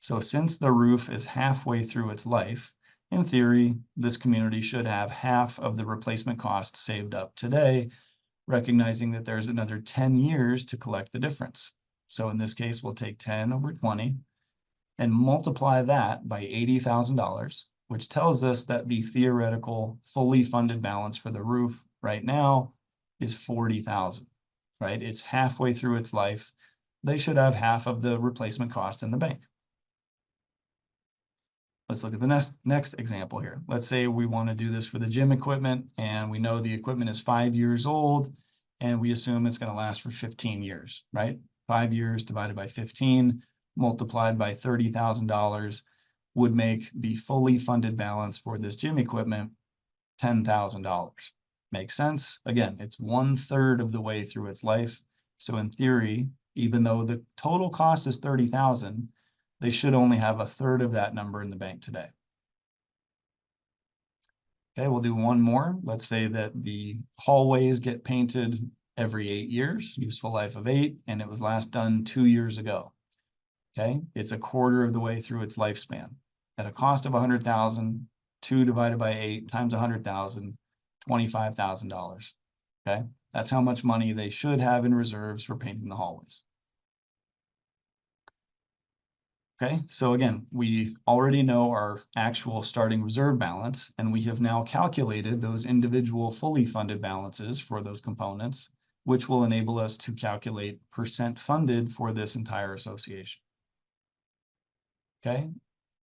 So since the roof is halfway through its life, in theory, this community should have half of the replacement cost saved up today, recognizing that there's another 10 years to collect the difference. So in this case, we'll take 10 over 20 and multiply that by $80,000, which tells us that the theoretical fully funded balance for the roof right now is $40,000, right? It's halfway through its life. They should have half of the replacement cost in the bank. Let's look at the next example here. Let's say we want to do this for the gym equipment and we know the equipment is 5 years old and we assume it's going to last for 15 years, right? 5 years divided by 15 multiplied by $30,000 would make the fully funded balance for this gym equipment $10,000. Makes sense? Again, it's 1/3 of the way through its life. So in theory, even though the total cost is $30,000, they should only have 1/3 of that number in the bank today. Okay, we'll do one more. Let's say that the hallways get painted every 8 years, useful life of 8, and it was last done 2 years ago. Okay, it's 1/4 of the way through its lifespan. At a cost of $100,000, 2 divided by 8 times 100,000, $25,000. Okay, that's how much money they should have in reserves for painting the hallways. Okay, so again, we already know our actual starting reserve balance, and we have now calculated those individual fully funded balances for those components, which will enable us to calculate percent funded for this entire association. Okay,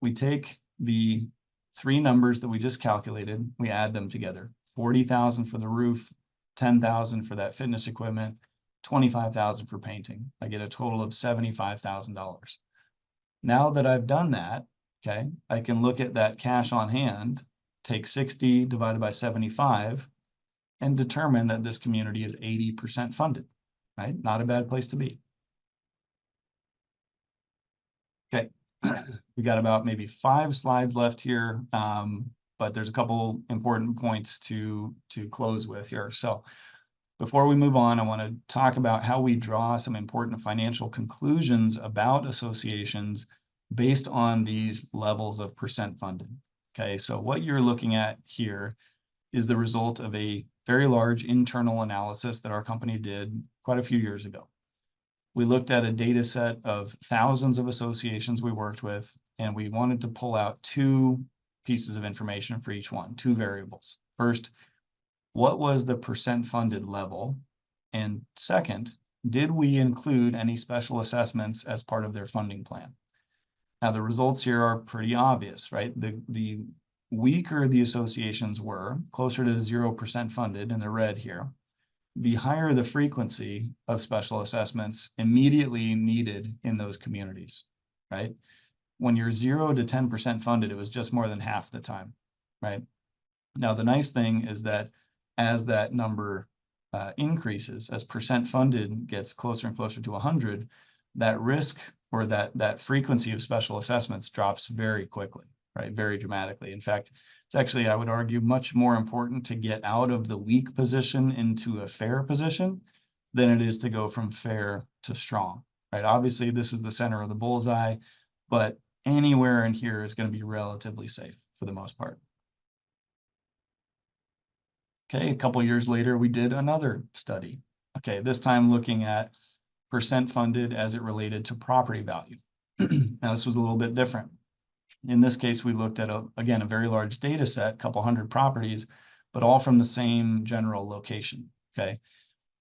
we take the 3 numbers that we just calculated, we add them together. 40,000 for the roof, 10,000 for that fitness equipment, 25,000 for painting. I get a total of $75,000. Now that I've done that, okay, I can look at that cash on hand, take 60 divided by 75, and determine that this community is 80% funded, right? Not a bad place to be. Okay, we got about maybe 5 slides left here, but there's a couple important points to close with here. So before we move on, I want to talk about how we draw some important financial conclusions about associations based on these levels of percent funded. Okay, so what you're looking at here is the result of a very large internal analysis that our company did quite a few years ago. We looked at a data set of thousands of associations we worked with, and we wanted to pull out 2 pieces of information for each one, 2 variables. First, what was the percent funded level? And second, did we include any special assessments as part of their funding plan? Now, the results here are pretty obvious, right? The weaker the associations were, closer to 0% funded in the red here, the higher the frequency of special assessments immediately needed in those communities, right? When you're 0 to 10% funded, it was just more than half the time, right? Now, the nice thing is that as that number increases, as percent funded gets closer and closer to 100, that risk or that frequency of special assessments drops very quickly, right? Very dramatically. In fact, it's actually, I would argue, much more important to get out of the weak position into a fair position than it is to go from fair to strong, right? Obviously, this is the center of the bullseye, but anywhere in here is going to be relatively safe for the most part. Okay, a couple years later, we did another study. Okay, this time looking at percent funded as it related to property value. Now, this was a little bit different. In this case, we looked at, again, a very large data set, a couple hundred properties, but all from the same general location, okay?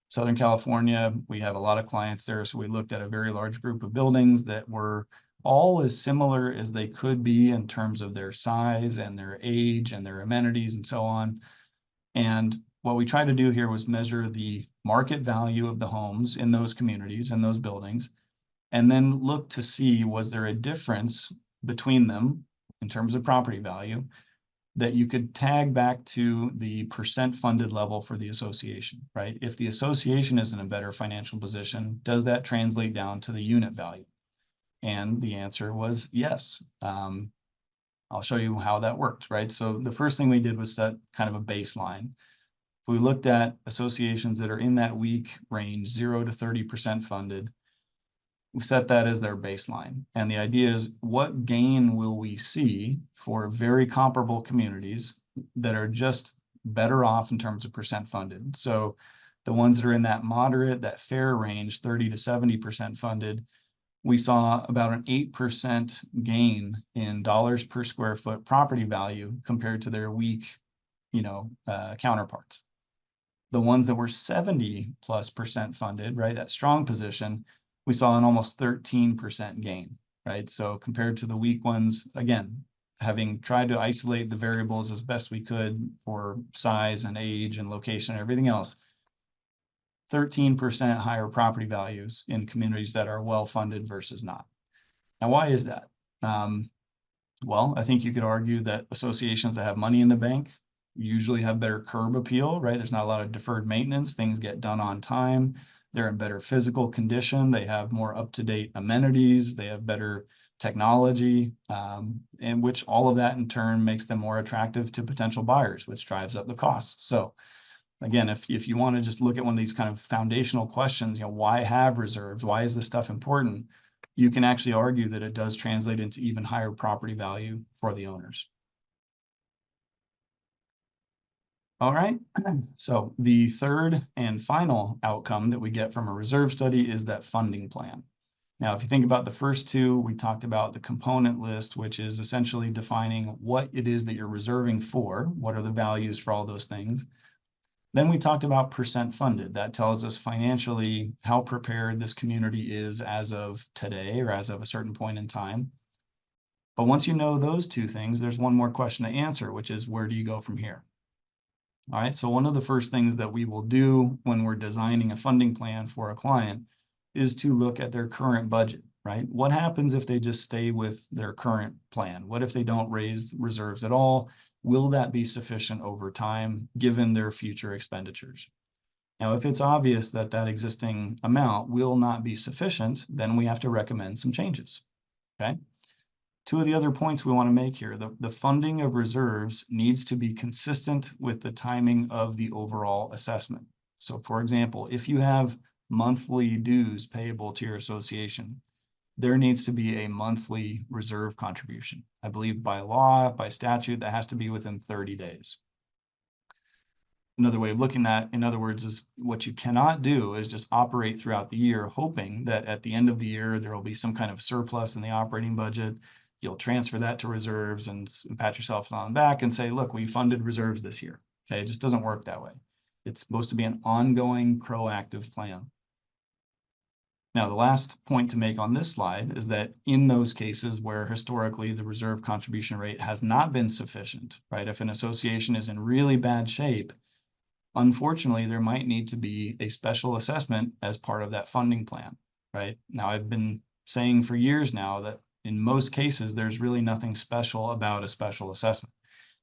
Southern California, we have a lot of clients there, so we looked at a very large group of buildings that were all as similar as they could be in terms of their size and their age and their amenities and so on. And what we tried to do here was measure the market value of the homes in those communities and those buildings, and then look to see, was there a difference between them in terms of property value that you could tag back to the percent funded level for the association, right? If the association is in a better financial position, does that translate down to the unit value? And the answer was yes. I'll show you how that worked, right? So the first thing we did was set kind of a baseline. We looked at associations that are in that weak range, 0 to 30% funded. We set that as their baseline. And the idea is, what gain will we see for very comparable communities that are just better off in terms of percent funded? So the ones that are in that moderate, that fair range, 30 to 70% funded, we saw about an 8% gain in dollars per square foot property value compared to their weak, counterparts. The ones that were 70+% funded, right, that strong position, we saw an almost 13% gain, right? So compared to the weak ones, again, having tried to isolate the variables as best we could for size and age and location and everything else, 13% higher property values in communities that are well-funded versus not. Now, why is that? Well, I think you could argue that associations that have money in the bank usually have better curb appeal, right? There's not a lot of deferred maintenance. Things get done on time. They're in better physical condition. They have more up-to-date amenities. They have better technology, and which all of that in turn makes them more attractive to potential buyers, which drives up the costs. So again, if you want to just look at one of these kind of foundational questions, why have reserves? Why is this stuff important? You can actually argue that it does translate into even higher property value for the owners. All right, so the third and final outcome that we get from a reserve study is that funding plan. Now, if you think about the first two, we talked about the component list, which is essentially defining what it is that you're reserving for, what are the values for all those things. Then we talked about percent funded. That tells us financially how prepared this community is as of today or as of a certain point in time. But once you know those two things, there's one more question to answer, which is, where do you go from here? All right, so one of the first things that we will do when we're designing a funding plan for a client is to look at their current budget, right? What happens if they just stay with their current plan? What if they don't raise reserves at all? Will that be sufficient over time given their future expenditures? Now, if it's obvious that that existing amount will not be sufficient, then we have to recommend some changes, okay? Two of the other points we want to make here, the funding of reserves needs to be consistent with the timing of the overall assessment. So for example, if you have monthly dues payable to your association, there needs to be a monthly reserve contribution. I believe by law, by statute, that has to be within 30 days. Another way of looking at, in other words, is what you cannot do is just operate throughout the year, hoping that at the end of the year, there will be some kind of surplus in the operating budget. You'll transfer that to reserves and pat yourself on the back and say, look, we funded reserves this year. Okay, it just doesn't work that way. It's supposed to be an ongoing proactive plan. Now, the last point to make on this slide is that in those cases where historically the reserve contribution rate has not been sufficient, right? If an association is in really bad shape, unfortunately, there might need to be a special assessment as part of that funding plan, right? Now, I've been saying for years now that in most cases, there's really nothing special about a special assessment.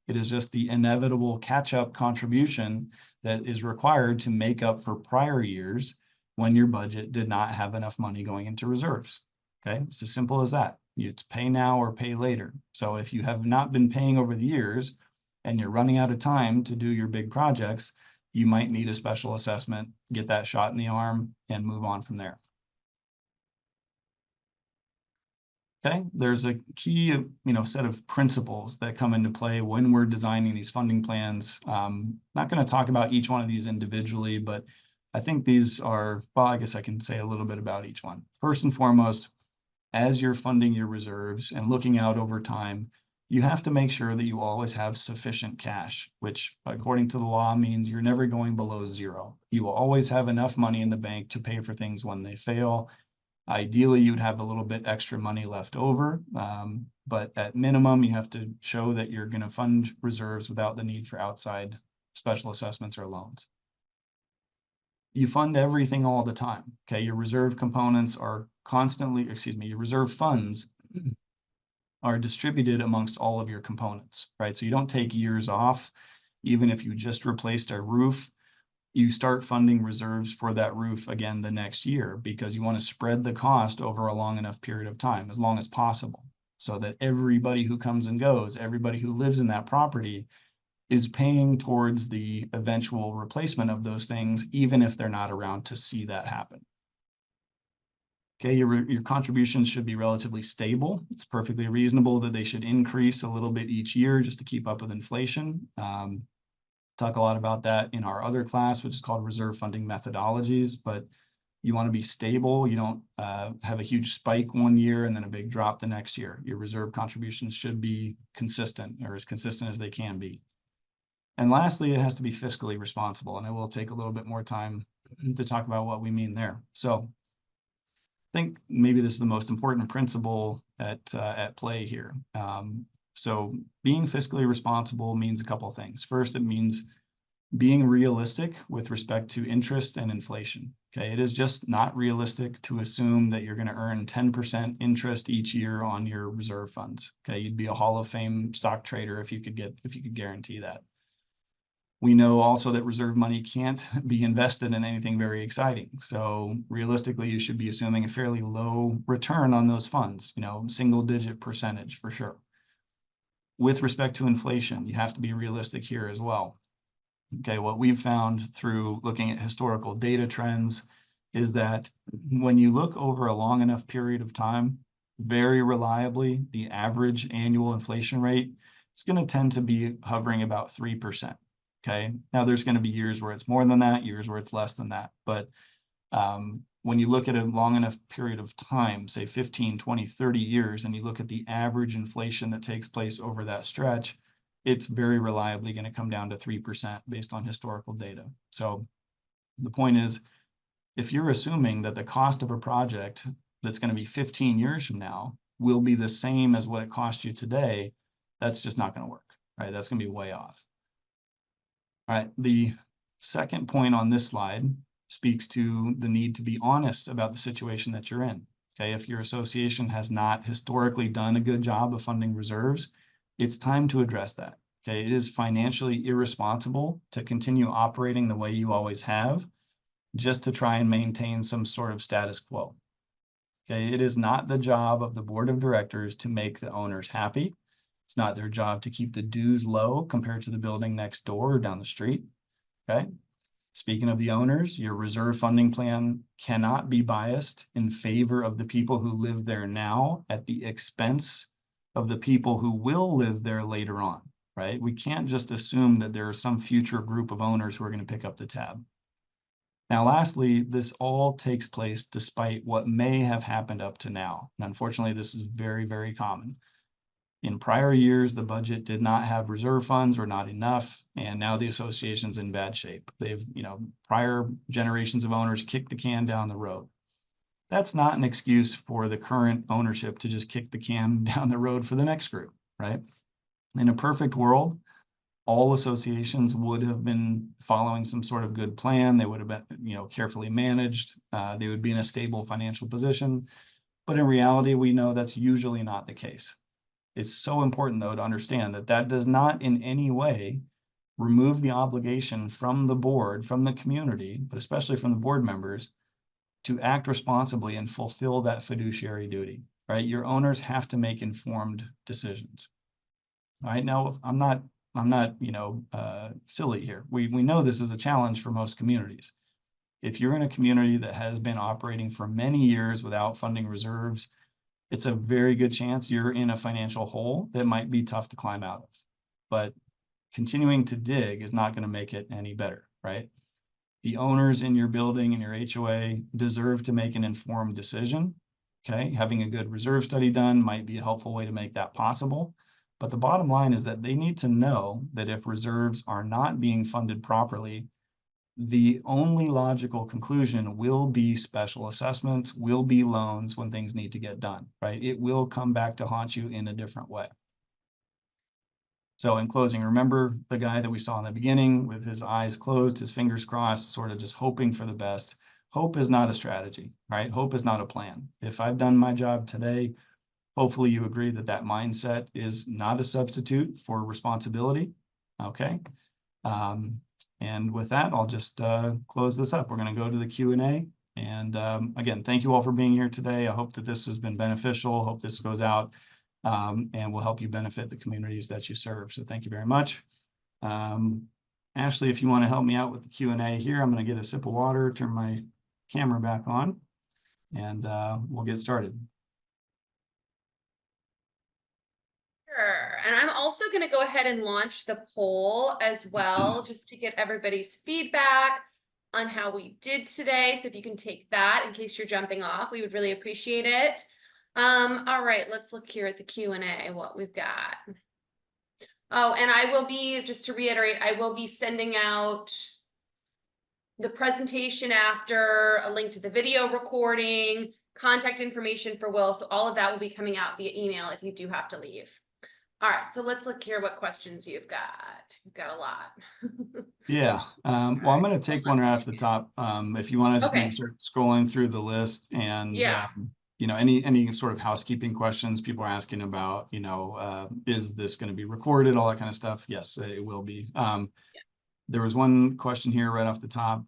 It is just the inevitable catch-up contribution that is required to make up for prior years when your budget did not have enough money going into reserves. Okay, it's as simple as that. It's pay now or pay later. So if you have not been paying over the years and you're running out of time to do your big projects, you might need a special assessment, get that shot in the arm, and move on from there. Okay, there's a key, set of principles that come into play when we're designing these funding plans. Not going to talk about each one of these individually, but I think these are, well, I guess I can say a little bit about each one. First and foremost, as you're funding your reserves and looking out over time, you have to make sure that you always have sufficient cash, which according to the law means you're never going below zero. You will always have enough money in the bank to pay for things when they fail. Ideally, you'd have a little bit extra money left over, but at minimum, you have to show that you're going to fund reserves without the need for outside special assessments or loans. You fund everything all the time. Okay, your reserve components are your reserve funds are distributed amongst all of your components, right? So you don't take years off. Even if you just replaced a roof, you start funding reserves for that roof again the next year because you want to spread the cost over a long enough period of time, as long as possible, so that everybody who comes and goes, everybody who lives in that property is paying towards the eventual replacement of those things, even if they're not around to see that happen. Okay, your contributions should be relatively stable. It's perfectly reasonable that they should increase a little bit each year just to keep up with inflation. Talk a lot about that in our other class, which is called reserve funding methodologies, but you want to be stable. You don't have a huge spike one year and then a big drop the next year. Your reserve contributions should be consistent, or as consistent as they can be. And lastly, it has to be fiscally responsible, and I will take a little bit more time to talk about what we mean there. So I think maybe this is the most important principle at play here. So being fiscally responsible means a couple of things. First, it means being realistic with respect to interest and inflation. Okay, it is just not realistic to assume that you're going to earn 10% interest each year on your reserve funds. Okay, you'd be a Hall of Fame stock trader if you could guarantee that. We know also that reserve money can't be invested in anything very exciting. So realistically, you should be assuming a fairly low return on those funds, single-digit percentage for sure. With respect to inflation, you have to be realistic here as well. Okay, what we've found through looking at historical data trends is that when you look over a long enough period of time, very reliably, the average annual inflation rate is going to tend to be hovering about 3%. Okay, now there's going to be years where it's more than that, years where it's less than that. But when you look at a long enough period of time, say 15, 20, 30 years, and you look at the average inflation that takes place over that stretch, it's very reliably going to come down to 3% based on historical data. So the point is, if you're assuming that the cost of a project that's going to be 15 years from now will be the same as what it cost you today, that's just not going to work, right? That's going to be way off. All right, the second point on this slide speaks to the need to be honest about the situation that you're in. Okay, if your association has not historically done a good job of funding reserves, it's time to address that. Okay, it is financially irresponsible to continue operating the way you always have, just to try and maintain some sort of status quo. Okay, it is not the job of the board of directors to make the owners happy. It's not their job to keep the dues low compared to the building next door or down the street. Okay. Speaking of the owners, your reserve funding plan cannot be biased in favor of the people who live there now at the expense of the people who will live there later on, right? We can't just assume that there is some future group of owners who are going to pick up the tab. Now, lastly, this all takes place despite what may have happened up to now. And unfortunately, this is very, very common. In prior years, the budget did not have reserve funds or not enough, and now the association's in bad shape. They've, prior generations of owners kicked the can down the road. That's not an excuse for the current ownership to just kick the can down the road for the next group, right? In a perfect world, all associations would have been following some sort of good plan. They would have been, carefully managed. They would be in a stable financial position. But in reality, we know that's usually not the case. It's so important, though, to understand that that does not in any way remove the obligation from the board, from the community, but especially from the board members, to act responsibly and fulfill that fiduciary duty, right? Your owners have to make informed decisions. All right, now I'm not silly here. We know this is a challenge for most communities. If you're in a community that has been operating for many years without funding reserves, it's a very good chance you're in a financial hole that might be tough to climb out of. But continuing to dig is not going to make it any better, right? The owners in your building and your HOA deserve to make an informed decision. Okay, having a good reserve study done might be a helpful way to make that possible. But the bottom line is that they need to know that if reserves are not being funded properly, the only logical conclusion will be special assessments, will be loans when things need to get done, right? It will come back to haunt you in a different way. So in closing, remember the guy that we saw in the beginning with his eyes closed, his fingers crossed, sort of just hoping for the best. Hope is not a strategy, right? Hope is not a plan. If I've done my job today, hopefully you agree that that mindset is not a substitute for responsibility, okay? And with that, I'll just close this up. We're going to go to the Q&A. And again, thank you all for being here today. I hope that this has been beneficial. Hope this goes out and will help you benefit the communities that you serve. So thank you very much. Ashley, if you want to help me out with the Q&A here, I'm going to get a sip of water, turn my camera back on, and we'll get started. Sure. And I'm also going to go ahead and launch the poll as well, just to get everybody's feedback on how we did today. So if you can take that in case you're jumping off, we would really appreciate it. All right, let's look here at the Q&A, what we've got. Oh, and I will be, just to reiterate, I will be sending out the presentation after, a link to the video recording, contact information for Will. So all of that will be coming out via email if you do have to leave. All right, so let's look here what questions you've got. You've got a lot. Yeah, well, I'm going to take one right off the top. If you want to just maybe start scrolling through the list and, any sort of housekeeping questions people are asking about, is this going to be recorded, all that kind of stuff? Yes, it will be. There was one question here right off the top.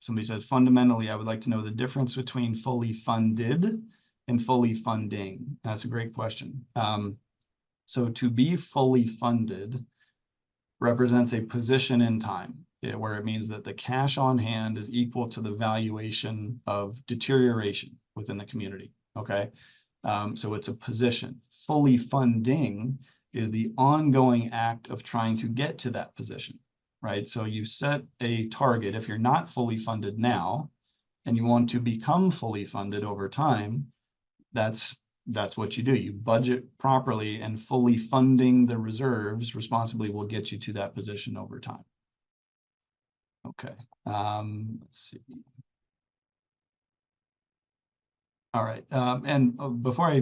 Somebody says, fundamentally, I would like to know the difference between fully funded and fully funding. That's a great question. So to be fully funded represents a position in time, where it means that the cash on hand is equal to the valuation of deterioration within the community, okay? So it's a position. Fully funding is the ongoing act of trying to get to that position, right? So you set a target. If you're not fully funded now, and you want to become fully funded over time, that's what you do. You budget properly, and fully funding the reserves responsibly will get you to that position over time. Okay, let's see. All right, and before I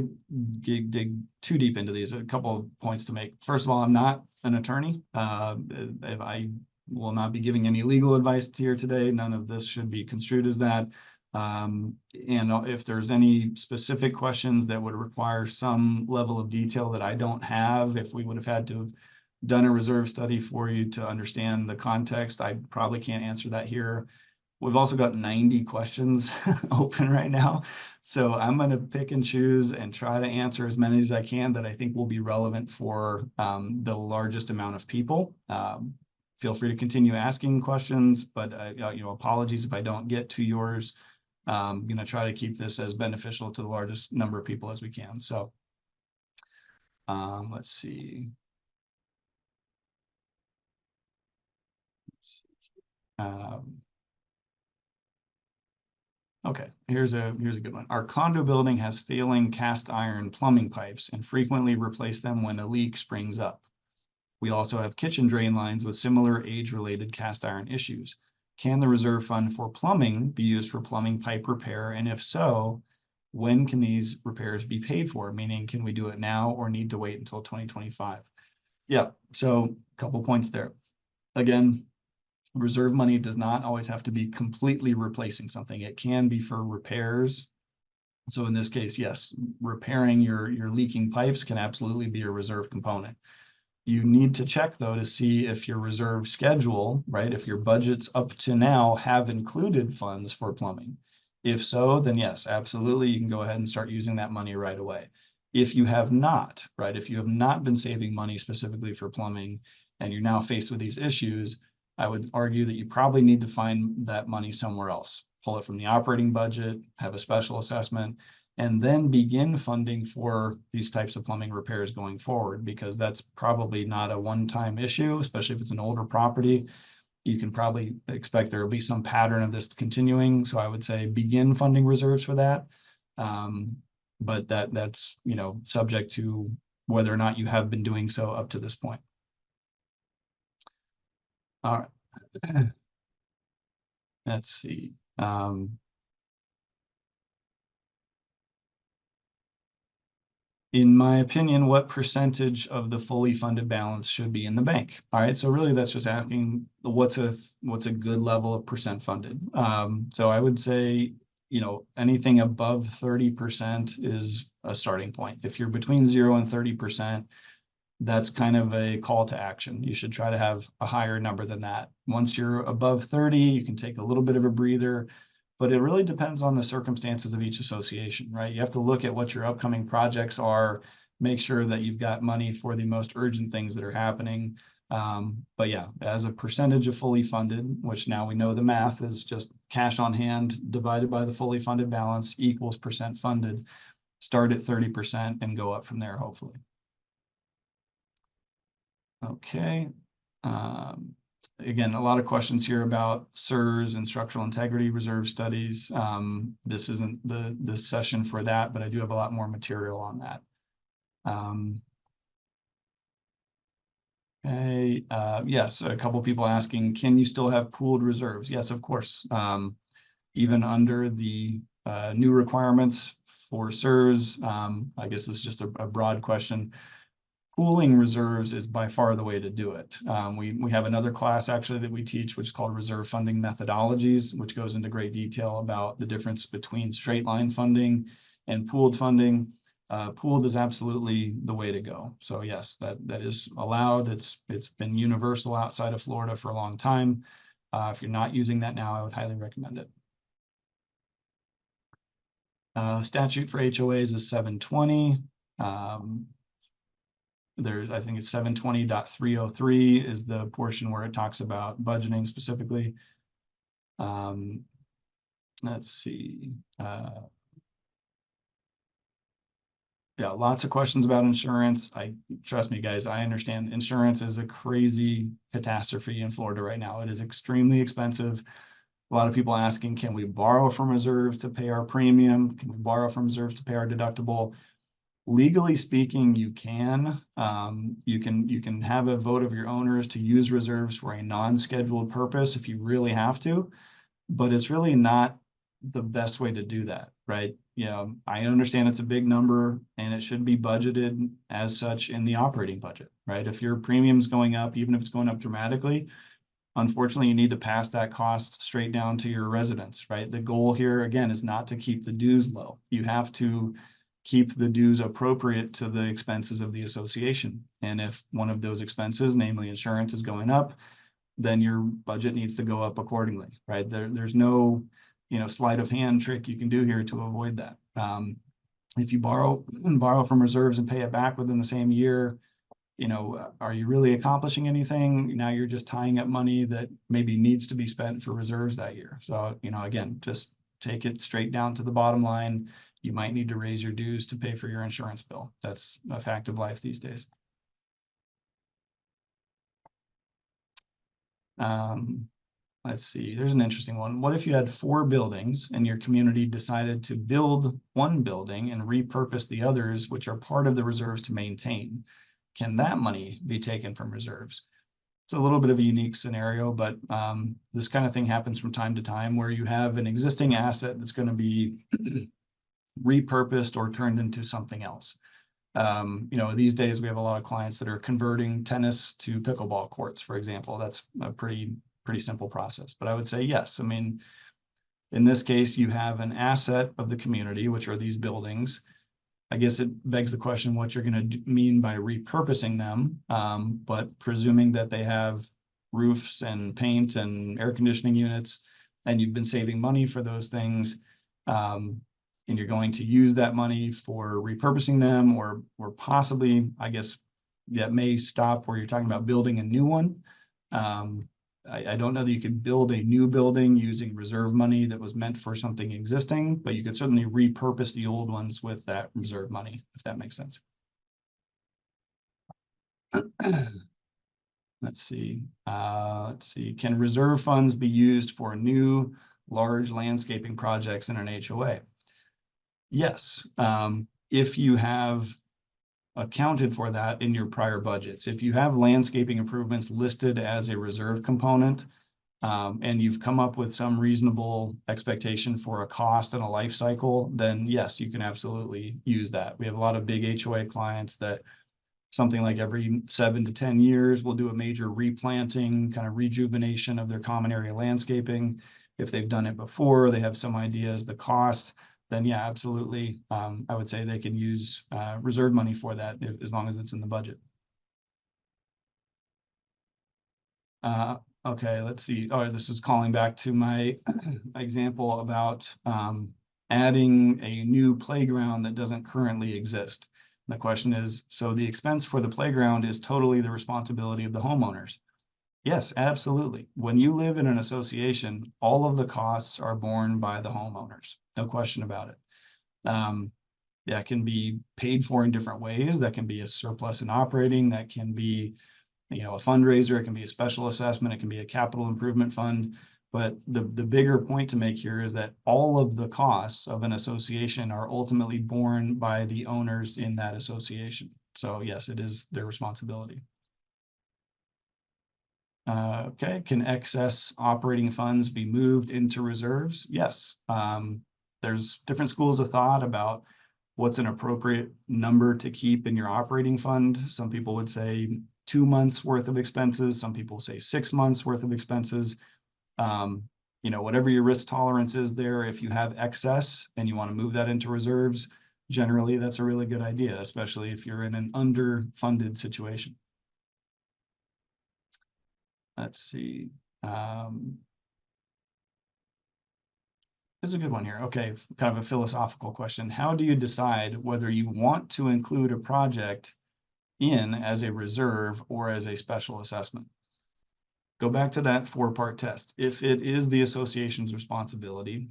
dig too deep into these, a couple of points to make. First of all, I'm not an attorney. If I will not be giving any legal advice here today. None of this should be construed as that. And if there's any specific questions that would require some level of detail that I don't have, if we would have had to have done a reserve study for you to understand the context, I probably can't answer that here. We've also got 90 questions open right now. So I'm going to pick and choose and try to answer as many as I can that I think will be relevant for the largest amount of people. Feel free to continue asking questions, but apologies if I don't get to yours. I'm going to try to keep this as beneficial to the largest number of people as we can. So let's see. Okay, here's a good one. Our condo building has failing cast iron plumbing pipes and frequently replace them when a leak springs up. We also have kitchen drain lines with similar age-related cast iron issues. Can the reserve fund for plumbing be used for plumbing pipe repair? And if so, when can these repairs be paid for? Meaning, can we do it now or need to wait until 2025? Yeah, so a couple points there. Again, reserve money does not always have to be completely replacing something. It can be for repairs. So in this case, yes, repairing your leaking pipes can absolutely be a reserve component. You need to check though to see if your reserve schedule, right, if your budgets up to now have included funds for plumbing. If so, then yes, absolutely, you can go ahead and start using that money right away. If you have not, right, if you have not been saving money specifically for plumbing and you're now faced with these issues, I would argue that you probably need to find that money somewhere else. Pull it from the operating budget, have a special assessment, and then begin funding for these types of plumbing repairs going forward, because that's probably not a one-time issue, especially if it's an older property. You can probably expect there will be some pattern of this continuing. So I would say begin funding reserves for that. But that's, you know, subject to whether or not you have been doing so up to this point. All right. Let's see. In my opinion, what percentage of the fully funded balance should be in the bank? All right, so really that's just asking what's a good level of percent funded. So I would say, you know, anything above 30% is a starting point. If you're between 0 and 30%, that's kind of a call to action. You should try to have a higher number than that. Once you're above 30, you can take a little bit of a breather, but it really depends on the circumstances of each association, right? You have to look at what your upcoming projects are, make sure that you've got money for the most urgent things that are happening. But yeah, as a percentage of fully funded, which now we know the math is just cash on hand divided by the fully funded balance equals percent funded. Start at 30% and go up from there, hopefully. Okay. Again, a lot of questions here about SIRS and structural integrity reserve studies. This isn't this session for that, but I do have a lot more material on that. Okay. Yes, a couple people asking, can you still have pooled reserves? Yes, of course. Even under the new requirements for SIRS, I guess it's just a broad question. Pooling reserves is by far the way to do it. We have another class actually that we teach, which is called reserve funding methodologies, which goes into great detail about the difference between straight line funding and pooled funding. Pooled is absolutely the way to go. So yes, that is allowed. It's been universal outside of Florida for a long time. If you're not using that now, I would highly recommend it. Statute for HOAs is 720. I think it's 720.303 is the portion where it talks about budgeting specifically. Let's see. Yeah, lots of questions about insurance. Trust me, guys, I understand insurance is a crazy catastrophe in Florida right now. It is extremely expensive. A lot of people asking, can we borrow from reserves to pay our premium? Can we borrow from reserves to pay our deductible? Legally speaking, you can. You can have a vote of your owners to use reserves for a non-scheduled purpose if you really have to, but it's really not the best way to do that, right? Yeah, I understand it's a big number and it should be budgeted as such in the operating budget, right? If your premium's going up, even if it's going up dramatically, unfortunately, you need to pass that cost straight down to your residents, right? The goal here, again, is not to keep the dues low. You have to keep the dues appropriate to the expenses of the association. And if one of those expenses, namely insurance, is going up, then your budget needs to go up accordingly, right? There's no, sleight of hand trick you can do here to avoid that. If you borrow from reserves and pay it back within the same year, are you really accomplishing anything? Now you're just tying up money that maybe needs to be spent for reserves that year. So, again, just take it straight down to the bottom line. You might need to raise your dues to pay for your insurance bill. That's a fact of life these days. let's see, there's an interesting one. What if you had 4 buildings and your community decided to build one building and repurpose the others, which are part of the reserves to maintain? Can that money be taken from reserves? It's a little bit of a unique scenario, but this kind of thing happens from time to time where you have an existing asset that's going to be repurposed or turned into something else. These days we have a lot of clients that are converting tennis to pickleball courts, for example. That's a pretty simple process. But I would say yes. I mean, in this case, you have an asset of the community, which are these buildings. I guess it begs the question what you're going to mean by repurposing them. But presuming that they have roofs and paint and air conditioning units, and you've been saving money for those things, and you're going to use that money for repurposing them, or possibly, I guess, that may stop where you're talking about building a new one. I don't know that you could build a new building using reserve money that was meant for something existing, but you could certainly repurpose the old ones with that reserve money, if that makes sense. Let's see. Can reserve funds be used for new large landscaping projects in an HOA? Yes, if you have accounted for that in your prior budgets. If you have landscaping improvements listed as a reserve component, and you've come up with some reasonable expectation for a cost and a life cycle, then yes, you can absolutely use that. We have a lot of big HOA clients that something like every 7 to 10 years will do a major replanting, kind of rejuvenation of their common area landscaping. If they've done it before, they have some ideas the cost, then yeah, absolutely. I would say they can use reserve money for that as long as it's in the budget. Okay, let's see. Oh, this is calling back to my example about adding a new playground that doesn't currently exist. The question is, so the expense for the playground is totally the responsibility of the homeowners? Yes, absolutely. When you live in an association, all of the costs are borne by the homeowners. No question about it. That can be paid for in different ways. That can be a surplus in operating. That can be, a fundraiser. It can be a special assessment. It can be a capital improvement fund. But the bigger point to make here is that all of the costs of an association are ultimately borne by the owners in that association. So yes, it is their responsibility. Okay, can excess operating funds be moved into reserves? Yes. There's different schools of thought about what's an appropriate number to keep in your operating fund. Some people would say 2 months worth of expenses. Some people say 6 months worth of expenses. Whatever your risk tolerance is there, if you have excess and you want to move that into reserves, generally that's a really good idea, especially if you're in an underfunded situation. Let's see. This is a good one here. Okay, kind of a philosophical question. How do you decide whether you want to include a project in as a reserve or as a special assessment? Go back to that 4-part test. If it is the association's responsibility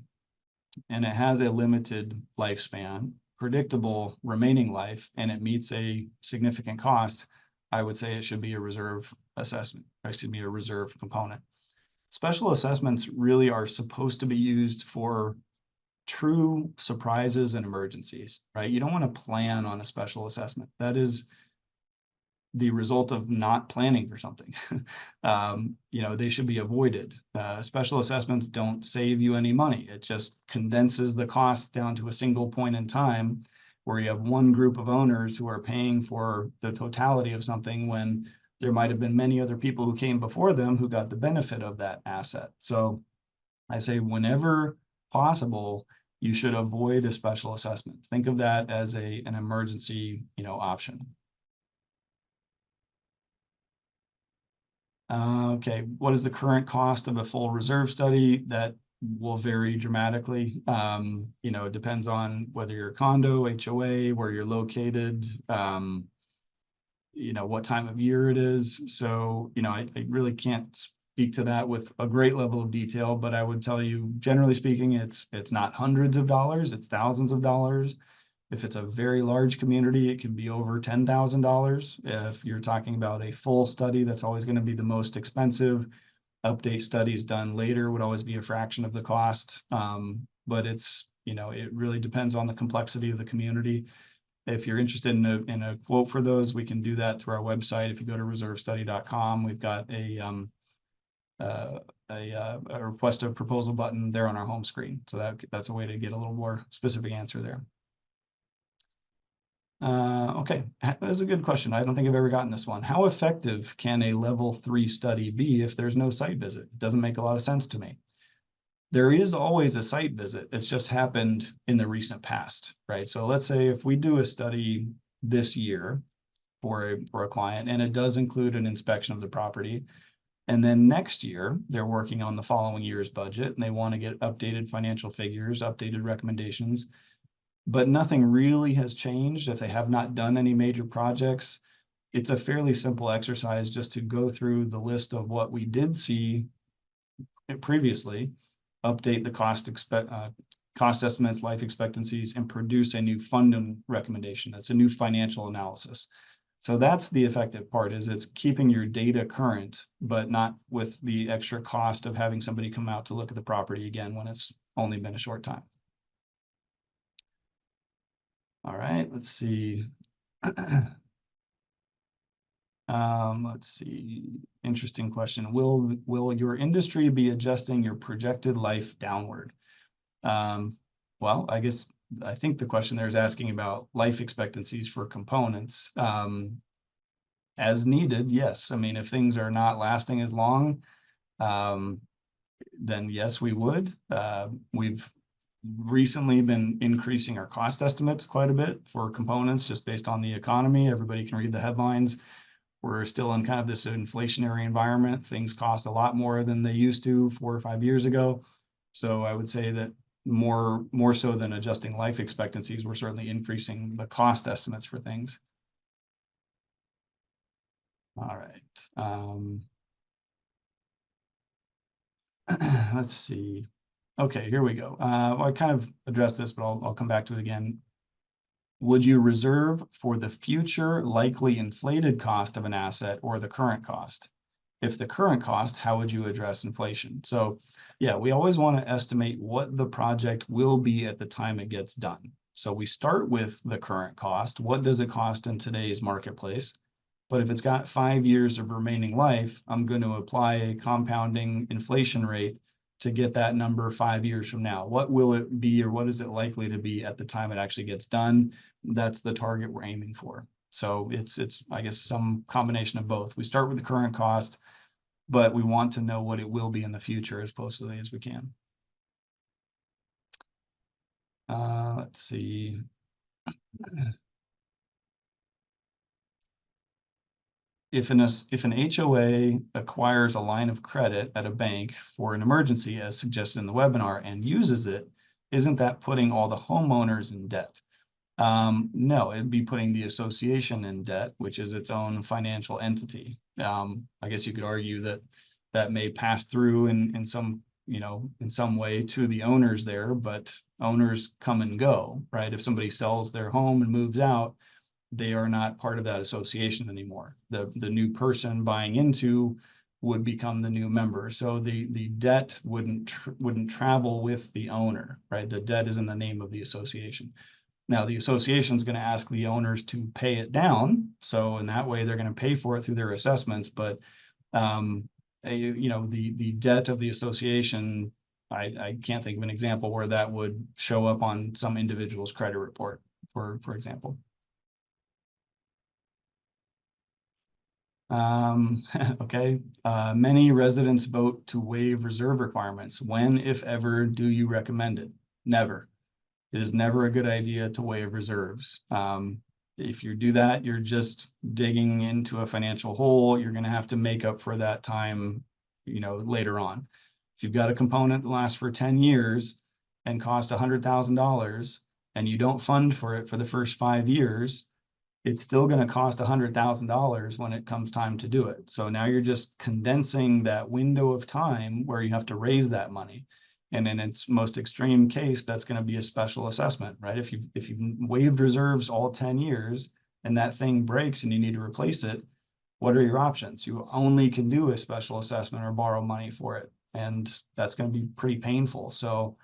and it has a limited lifespan, predictable remaining life, and it meets a significant cost, I would say it should be a reserve assessment, or excuse me, a reserve component. Special assessments really are supposed to be used for true surprises and emergencies, right? You don't want to plan on a special assessment. That is the result of not planning for something. They should be avoided. Special assessments don't save you any money. It just condenses the cost down to a single point in time where you have one group of owners who are paying for the totality of something when there might have been many other people who came before them who got the benefit of that asset. So I say whenever possible, you should avoid a special assessment. Think of that as an emergency, option. Okay, what is the current cost of a full reserve study? That will vary dramatically. It depends on whether you're a condo, HOA, where you're located, what time of year it is. So, I really can't speak to that with a great level of detail, but I would tell you, generally speaking, it's not hundreds of dollars, it's thousands of dollars. If it's a very large community, it can be over $10,000. If you're talking about a full study, that's always going to be the most expensive. Update studies done later would always be a fraction of the cost. But it's, it really depends on the complexity of the community. If you're interested in a quote for those, we can do that through our website. If you go to reservestudy.com, we've got a request a proposal button there on our home screen. So that's a way to get a little more specific answer there. Okay, that's a good question. I don't think I've ever gotten this one. How effective can a level 3 study be if there's no site visit? It doesn't make a lot of sense to me. There is always a site visit. It's just happened in the recent past, right? So let's say if we do a study this year for a client, and it does include an inspection of the property, and then next year they're working on the following year's budget and they want to get updated financial figures, updated recommendations, but nothing really has changed. If they have not done any major projects, it's a fairly simple exercise just to go through the list of what we did see previously, update the cost estimates, life expectancies, and produce a new funding recommendation. That's a new financial analysis. So that's the effective part, is it's keeping your data current, but not with the extra cost of having somebody come out to look at the property again when it's only been a short time. All right, let's see. Let's see. Interesting question. Will your industry be adjusting your projected life downward? Well, I think the question there is asking about life expectancies for components. As needed, yes. I mean, if things are not lasting as long, then yes, we would. We've recently been increasing our cost estimates quite a bit for components just based on the economy. Everybody can read the headlines. We're still in kind of this inflationary environment. Things cost a lot more than they used to 4 or 5 years ago. So I would say that more so than adjusting life expectancies, we're certainly increasing the cost estimates for things. All right. Let's see. Okay, here we go. Well, I kind of addressed this, but I'll come back to it again. Would you reserve for the future likely inflated cost of an asset or the current cost? If the current cost, how would you address inflation? So yeah, we always want to estimate what the project will be at the time it gets done. So we start with the current cost. What does it cost in today's marketplace? But if it's got 5 years of remaining life, I'm going to apply a compounding inflation rate to get that number 5 years from now. What will it be, or what is it likely to be at the time it actually gets done? That's the target we're aiming for. So it's I guess some combination of both. We start with the current cost, but we want to know what it will be in the future as closely as we can. Let's see. If an HOA acquires a line of credit at a bank for an emergency, as suggested in the webinar, and uses it, isn't that putting all the homeowners in debt? No, it'd be putting the association in debt, which is its own financial entity. I guess you could argue that may pass through in some way to the owners there, but owners come and go, right? If somebody sells their home and moves out, they are not part of that association anymore. The new person buying into would become the new member. So the debt wouldn't travel with the owner, right? The debt is in the name of the association. Now the association is going to ask the owners to pay it down. So in that way, they're going to pay for it through their assessments. But the debt of the association, I can't think of an example where that would show up on some individual's credit report, for example. Okay. Many residents vote to waive reserve requirements. When, if ever, do you recommend it? Never. It is never a good idea to waive reserves. If you do that, you're just digging into a financial hole. You're going to have to make up for that time, later on. If you've got a component that lasts for 10 years and costs $100,000 and you don't fund for it for the first 5 years, it's still going to cost $100,000 when it comes time to do it. So now you're just condensing that window of time where you have to raise that money. And in its most extreme case, that's going to be a special assessment, right? If you've waived reserves all 10 years and that thing breaks and you need to replace it, what are your options? You only can do a special assessment or borrow money for it, and that's going to be pretty painful. So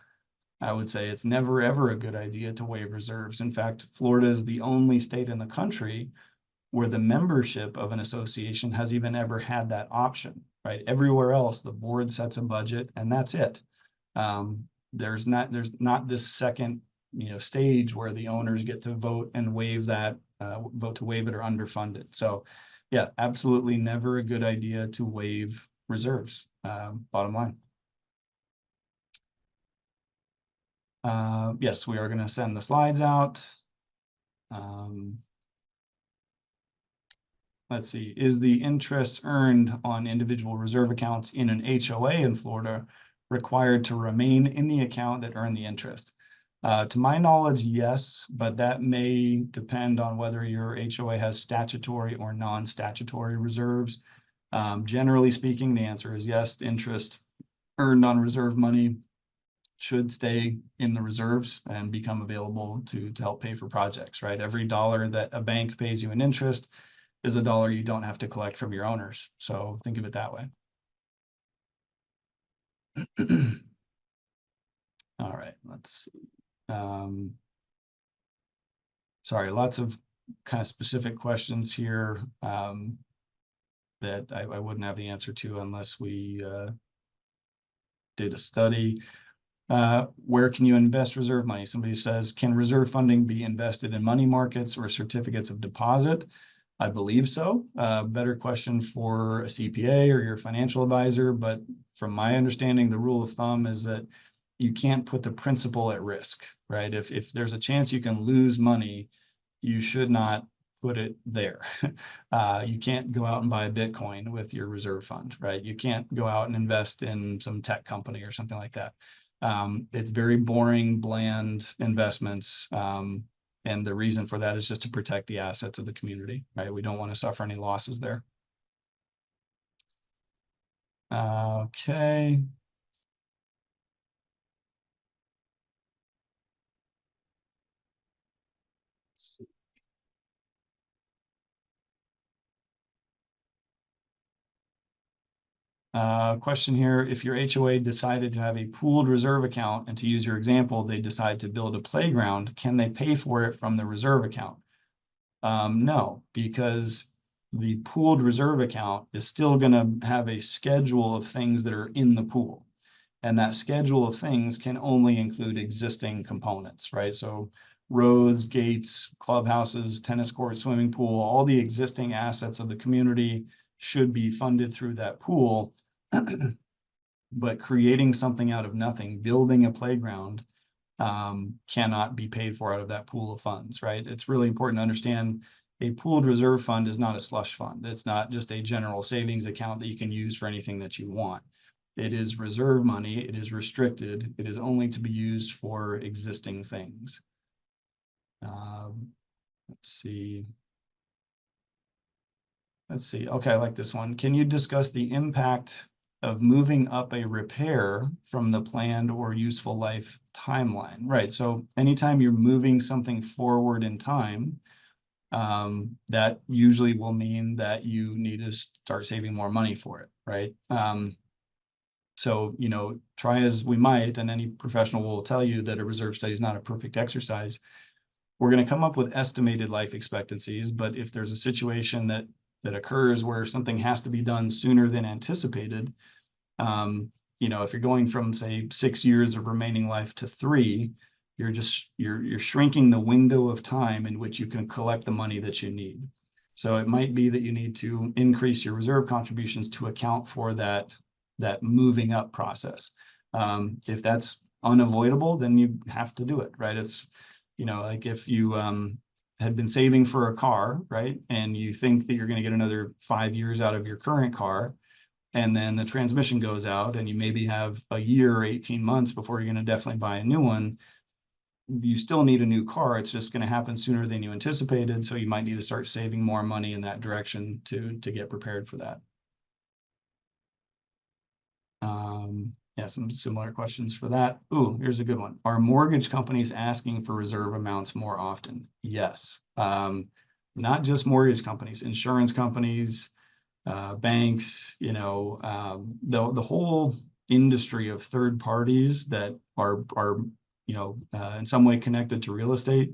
I would say it's never, ever a good idea to waive reserves. In fact, Florida is the only state in the country where the membership of an association has even ever had that option, right? Everywhere else, the board sets a budget and that's it. There's not this second, stage where the owners get to vote and waive that, vote to waive it or underfund it. So yeah, absolutely never a good idea to waive reserves, bottom line. Yes, we are going to send the slides out. Let's see, is the interest earned on individual reserve accounts in an HOA in Florida required to remain in the account that earned the interest? To my knowledge, yes, but that may depend on whether your HOA has statutory or non-statutory reserves. Generally speaking, the answer is yes. Interest earned on reserve money should stay in the reserves and become available to help pay for projects, right? Every dollar that a bank pays you in interest is a dollar you don't have to collect from your owners. So think of it that way. All right, let's see. Sorry, lots of kind of specific questions here that I wouldn't have the answer to unless we did a study. Where can you invest reserve money? Somebody says, can reserve funding be invested in money markets or certificates of deposit? I believe so. Better question for a CPA or your financial advisor, but from my understanding, the rule of thumb is that you can't put the principal at risk, right? If there's a chance you can lose money, you should not put it there. You can't go out and buy a Bitcoin with your reserve fund, right? You can't go out and invest in some tech company or something like that. It's very boring, bland investments. And the reason for that is just to protect the assets of the community, right? We don't want to suffer any losses there. Okay. Let's see. Question here, if your HOA decided to have a pooled reserve account, and to use your example, they decide to build a playground, can they pay for it from the reserve account? No, because the pooled reserve account is still going to have a schedule of things that are in the pool. And that schedule of things can only include existing components, right? So roads, gates, clubhouses, tennis court, swimming pool, all the existing assets of the community should be funded through that pool. But creating something out of nothing, building a playground, cannot be paid for out of that pool of funds, right? It's really important to understand a pooled reserve fund is not a slush fund. It's not just a general savings account that you can use for anything that you want. It is reserve money. It is restricted. It is only to be used for existing things. Let's see. Let's see. Okay, I like this one. Can you discuss the impact of moving up a repair from the planned or useful life timeline? Right. So anytime you're moving something forward in time, that usually will mean that you need to start saving more money for it, right? So, try as we might, and any professional will tell you that a reserve study is not a perfect exercise. We're going to come up with estimated life expectancies, but if there's a situation that occurs where something has to be done sooner than anticipated, if you're going from, say, 6 years of remaining life to 3, you're shrinking the window of time in which you can collect the money that you need. So it might be that you need to increase your reserve contributions to account for that moving up process. If that's unavoidable, then you have to do it, right? It's, like if you had been saving for a car, right? And you think that you're going to get another 5 years out of your current car, and then the transmission goes out and you maybe have a year or 18 months before you're going to definitely buy a new one. You still need a new car. It's just going to happen sooner than you anticipated. So you might need to start saving more money in that direction to get prepared for that. Yeah, some similar questions for that. Ooh, here's a good one. Are mortgage companies asking for reserve amounts more often? Yes. Not just mortgage companies, insurance companies, banks, the whole industry of third parties that are in some way connected to real estate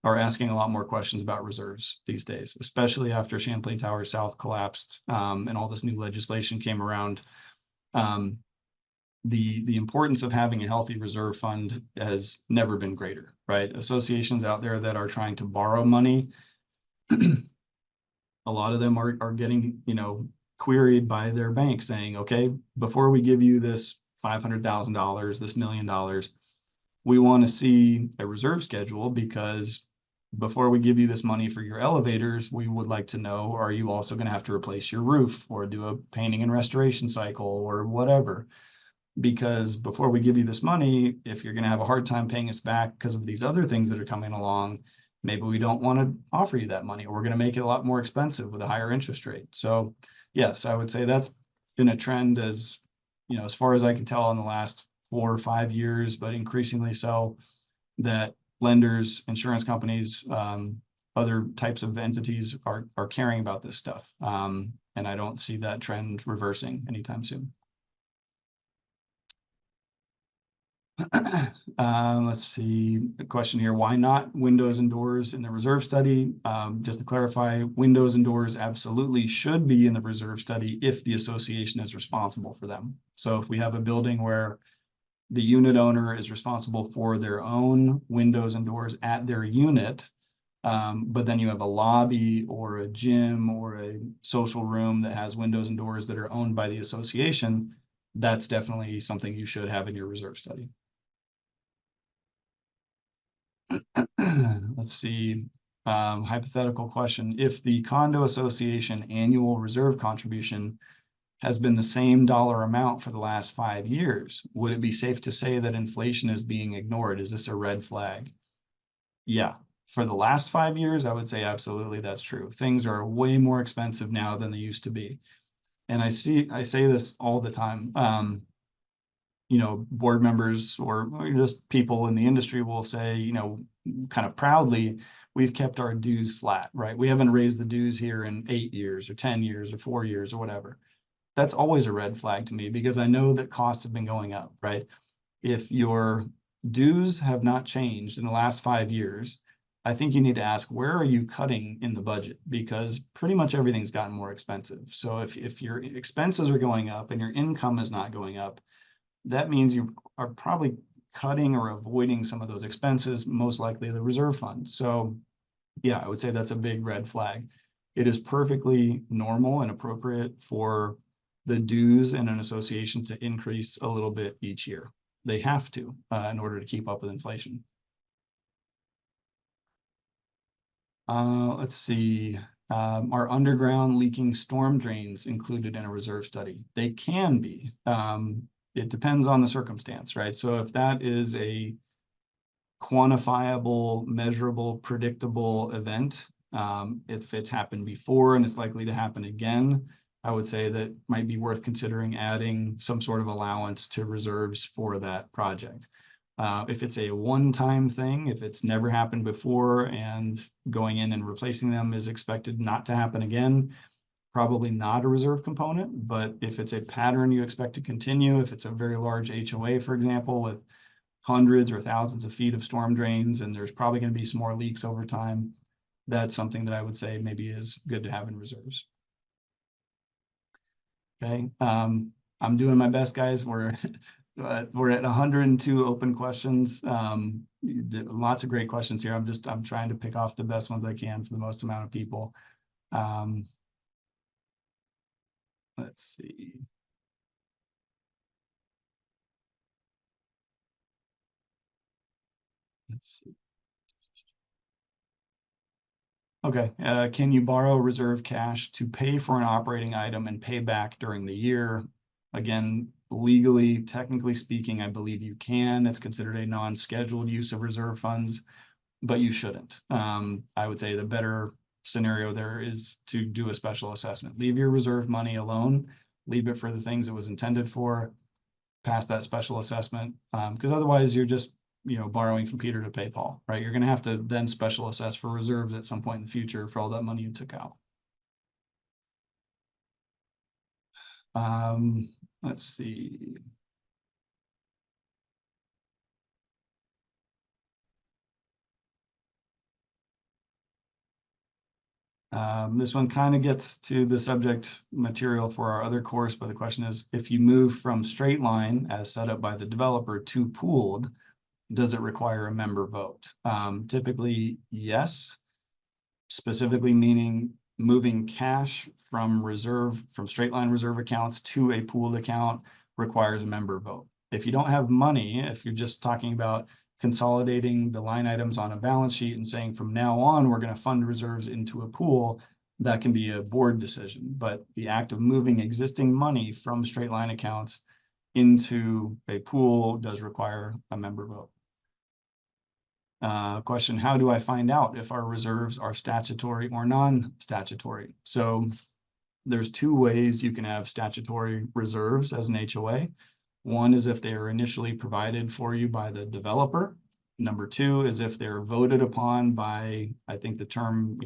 are asking a lot more questions about reserves these days, especially after Champlain Tower South collapsed, and all this new legislation came around. The importance of having a healthy reserve fund has never been greater, right? Associations out there that are trying to borrow money, a lot of them are getting, queried by their bank saying, okay, before we give you this $500,000, this $1 million, we want to see a reserve schedule, because before we give you this money for your elevators, we would like to know, are you also going to have to replace your roof or do a painting and restoration cycle or whatever? Because before we give you this money, if you're going to have a hard time paying us back because of these other things that are coming along, maybe we don't want to offer you that money, or we're going to make it a lot more expensive with a higher interest rate. So yes, I would say that's been a trend, as as far as I can tell, in the last 4 or 5 years, but increasingly so, that lenders, insurance companies, other types of entities are caring about this stuff. And I don't see that trend reversing anytime soon. Let's see the question here. Why not windows and doors in the reserve study? Just to clarify, windows and doors absolutely should be in the reserve study if the association is responsible for them. So if we have a building where the unit owner is responsible for their own windows and doors at their unit, but then you have a lobby or a gym or a social room that has windows and doors that are owned by the association, that's definitely something you should have in your reserve study. Let's see, hypothetical question. If the condo association annual reserve contribution has been the same dollar amount for the last 5 years, would it be safe to say that inflation is being ignored? Is this a red flag? Yeah, for the last 5 years, I would say absolutely that's true. Things are way more expensive now than they used to be. And I say this all the time. Board members or just people in the industry will say, kind of proudly, we've kept our dues flat, right? We haven't raised the dues here in 8 years or 10 years or 4 years or whatever. That's always a red flag to me, because I know that costs have been going up, right? If your dues have not changed in the last 5 years, I think you need to ask, where are you cutting in the budget? Because pretty much everything's gotten more expensive. So if your expenses are going up and your income is not going up, that means you are probably cutting or avoiding some of those expenses, most likely the reserve fund. So yeah, I would say that's a big red flag. It is perfectly normal and appropriate for the dues in an association to increase a little bit each year. They have to in order to keep up with inflation. Let's see. Are underground leaking storm drains included in a reserve study? They can be. It depends on the circumstance, right? So if that is a quantifiable, measurable, predictable event, if it's happened before and it's likely to happen again, I would say that might be worth considering adding some sort of allowance to reserves for that project. If it's a one-time thing, if it's never happened before and going in and replacing them is expected not to happen again, probably not a reserve component. But if it's a pattern you expect to continue, if it's a very large HOA, for example, with hundreds or thousands of feet of storm drains, and there's probably going to be some more leaks over time, that's something that I would say maybe is good to have in reserves. Okay, I'm doing my best, guys. We're at 102 open questions. Lots of great questions here. I'm trying to pick off the best ones I can for the most amount of people. Let's see. Let's see. Okay, can you borrow reserve cash to pay for an operating item and pay back during the year? Again, legally, technically speaking, I believe you can. It's considered a non-scheduled use of reserve funds, but you shouldn't. I would say the better scenario there is to do a special assessment. Leave your reserve money alone, leave it for the things it was intended for, pass that special assessment, because otherwise you're just borrowing from Peter to pay Paul, right? You're going to have to then special assess for reserves at some point in the future for all that money you took out. Let's see. This one kind of gets to the subject material for our other course, but the question is, if you move from straight line as set up by the developer to pooled, does it require a member vote? Typically, yes, specifically meaning moving cash from straight line reserve accounts to a pooled account requires a member vote. If you don't have money, if you're just talking about consolidating the line items on a balance sheet and saying from now on, we're going to fund reserves into a pool, that can be a board decision. But the act of moving existing money from straight line accounts into a pool does require a member vote. Question, how do I find out if our reserves are statutory or non-statutory? So there's two ways you can have statutory reserves as an HOA. One is if they are initially provided for you by the developer. Number two is if they're voted upon by, I think the term,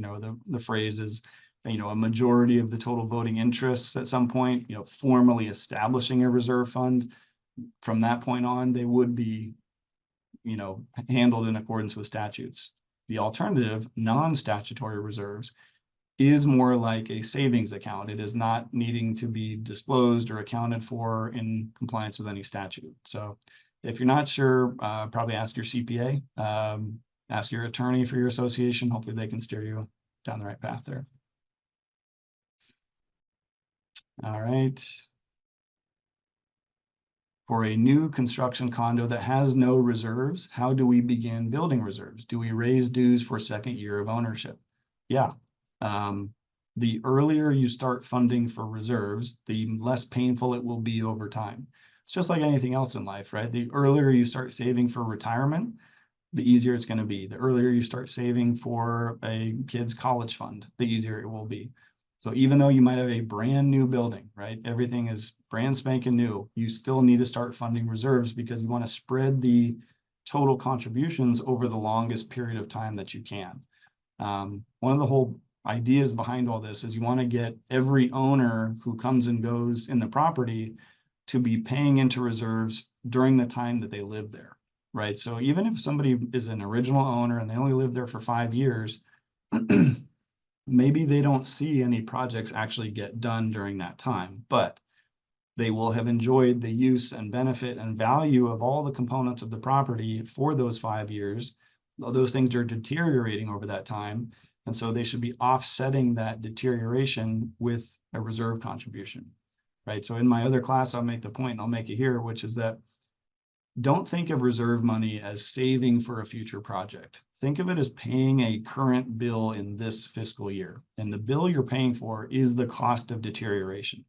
the phrase is, a majority of the total voting interests at some point, formally establishing a reserve fund. From that point on, they would be, handled in accordance with statutes. The alternative, non-statutory reserves, is more like a savings account. It is not needing to be disclosed or accounted for in compliance with any statute. So if you're not sure, probably ask your CPA, ask your attorney for your association. Hopefully they can steer you down the right path there. All right. For a new construction condo that has no reserves, how do we begin building reserves? Do we raise dues for second year of ownership? Yeah. The earlier you start funding for reserves, the less painful it will be over time. It's just like anything else in life, right? The earlier you start saving for retirement, the easier it's going to be. The earlier you start saving for a kid's college fund, the easier it will be. So even though you might have a brand new building, right? Everything is brand spanking new. You still need to start funding reserves because you want to spread the total contributions over the longest period of time that you can. One of the whole ideas behind all this is you want to get every owner who comes and goes in the property to be paying into reserves during the time that they live there, right? So even if somebody is an original owner and they only live there for 5 years, maybe they don't see any projects actually get done during that time, but they will have enjoyed the use and benefit and value of all the components of the property for those 5 years. Those things are deteriorating over that time. And so they should be offsetting that deterioration with a reserve contribution, right? So in my other class, I'll make the point, and I'll make it here, which is that don't think of reserve money as saving for a future project. Think of it as paying a current bill in this fiscal year. And the bill you're paying for is the cost of deterioration.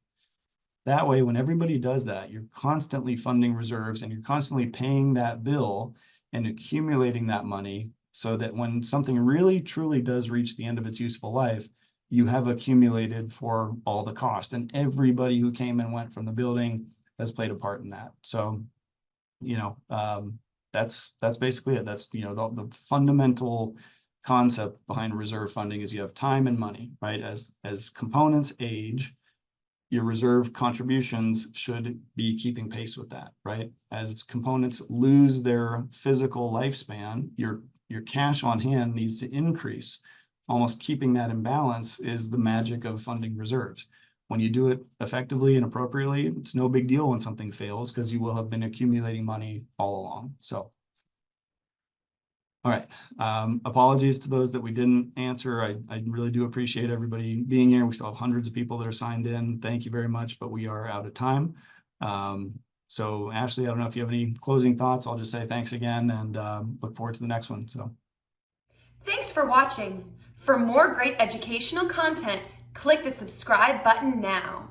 That way, when everybody does that, you're constantly funding reserves and you're constantly paying that bill and accumulating that money so that when something really truly does reach the end of its useful life, you have accumulated for all the cost. And everybody who came and went from the building has played a part in that. So, that's basically it. That's, the fundamental concept behind reserve funding is you have time and money, right? As components age, your reserve contributions should be keeping pace with that, right? As components lose their physical lifespan, your cash on hand needs to increase. Almost keeping that in balance is the magic of funding reserves. When you do it effectively and appropriately, it's no big deal when something fails because you will have been accumulating money all along. So, all right. Apologies to those that we didn't answer. I really do appreciate everybody being here. We still have hundreds of people that are signed in. Thank you very much, but we are out of time. So Ashley, I don't know if you have any closing thoughts. I'll just say thanks again and look forward to the next one. So Thanks for watching. For more great educational content, click the subscribe button now.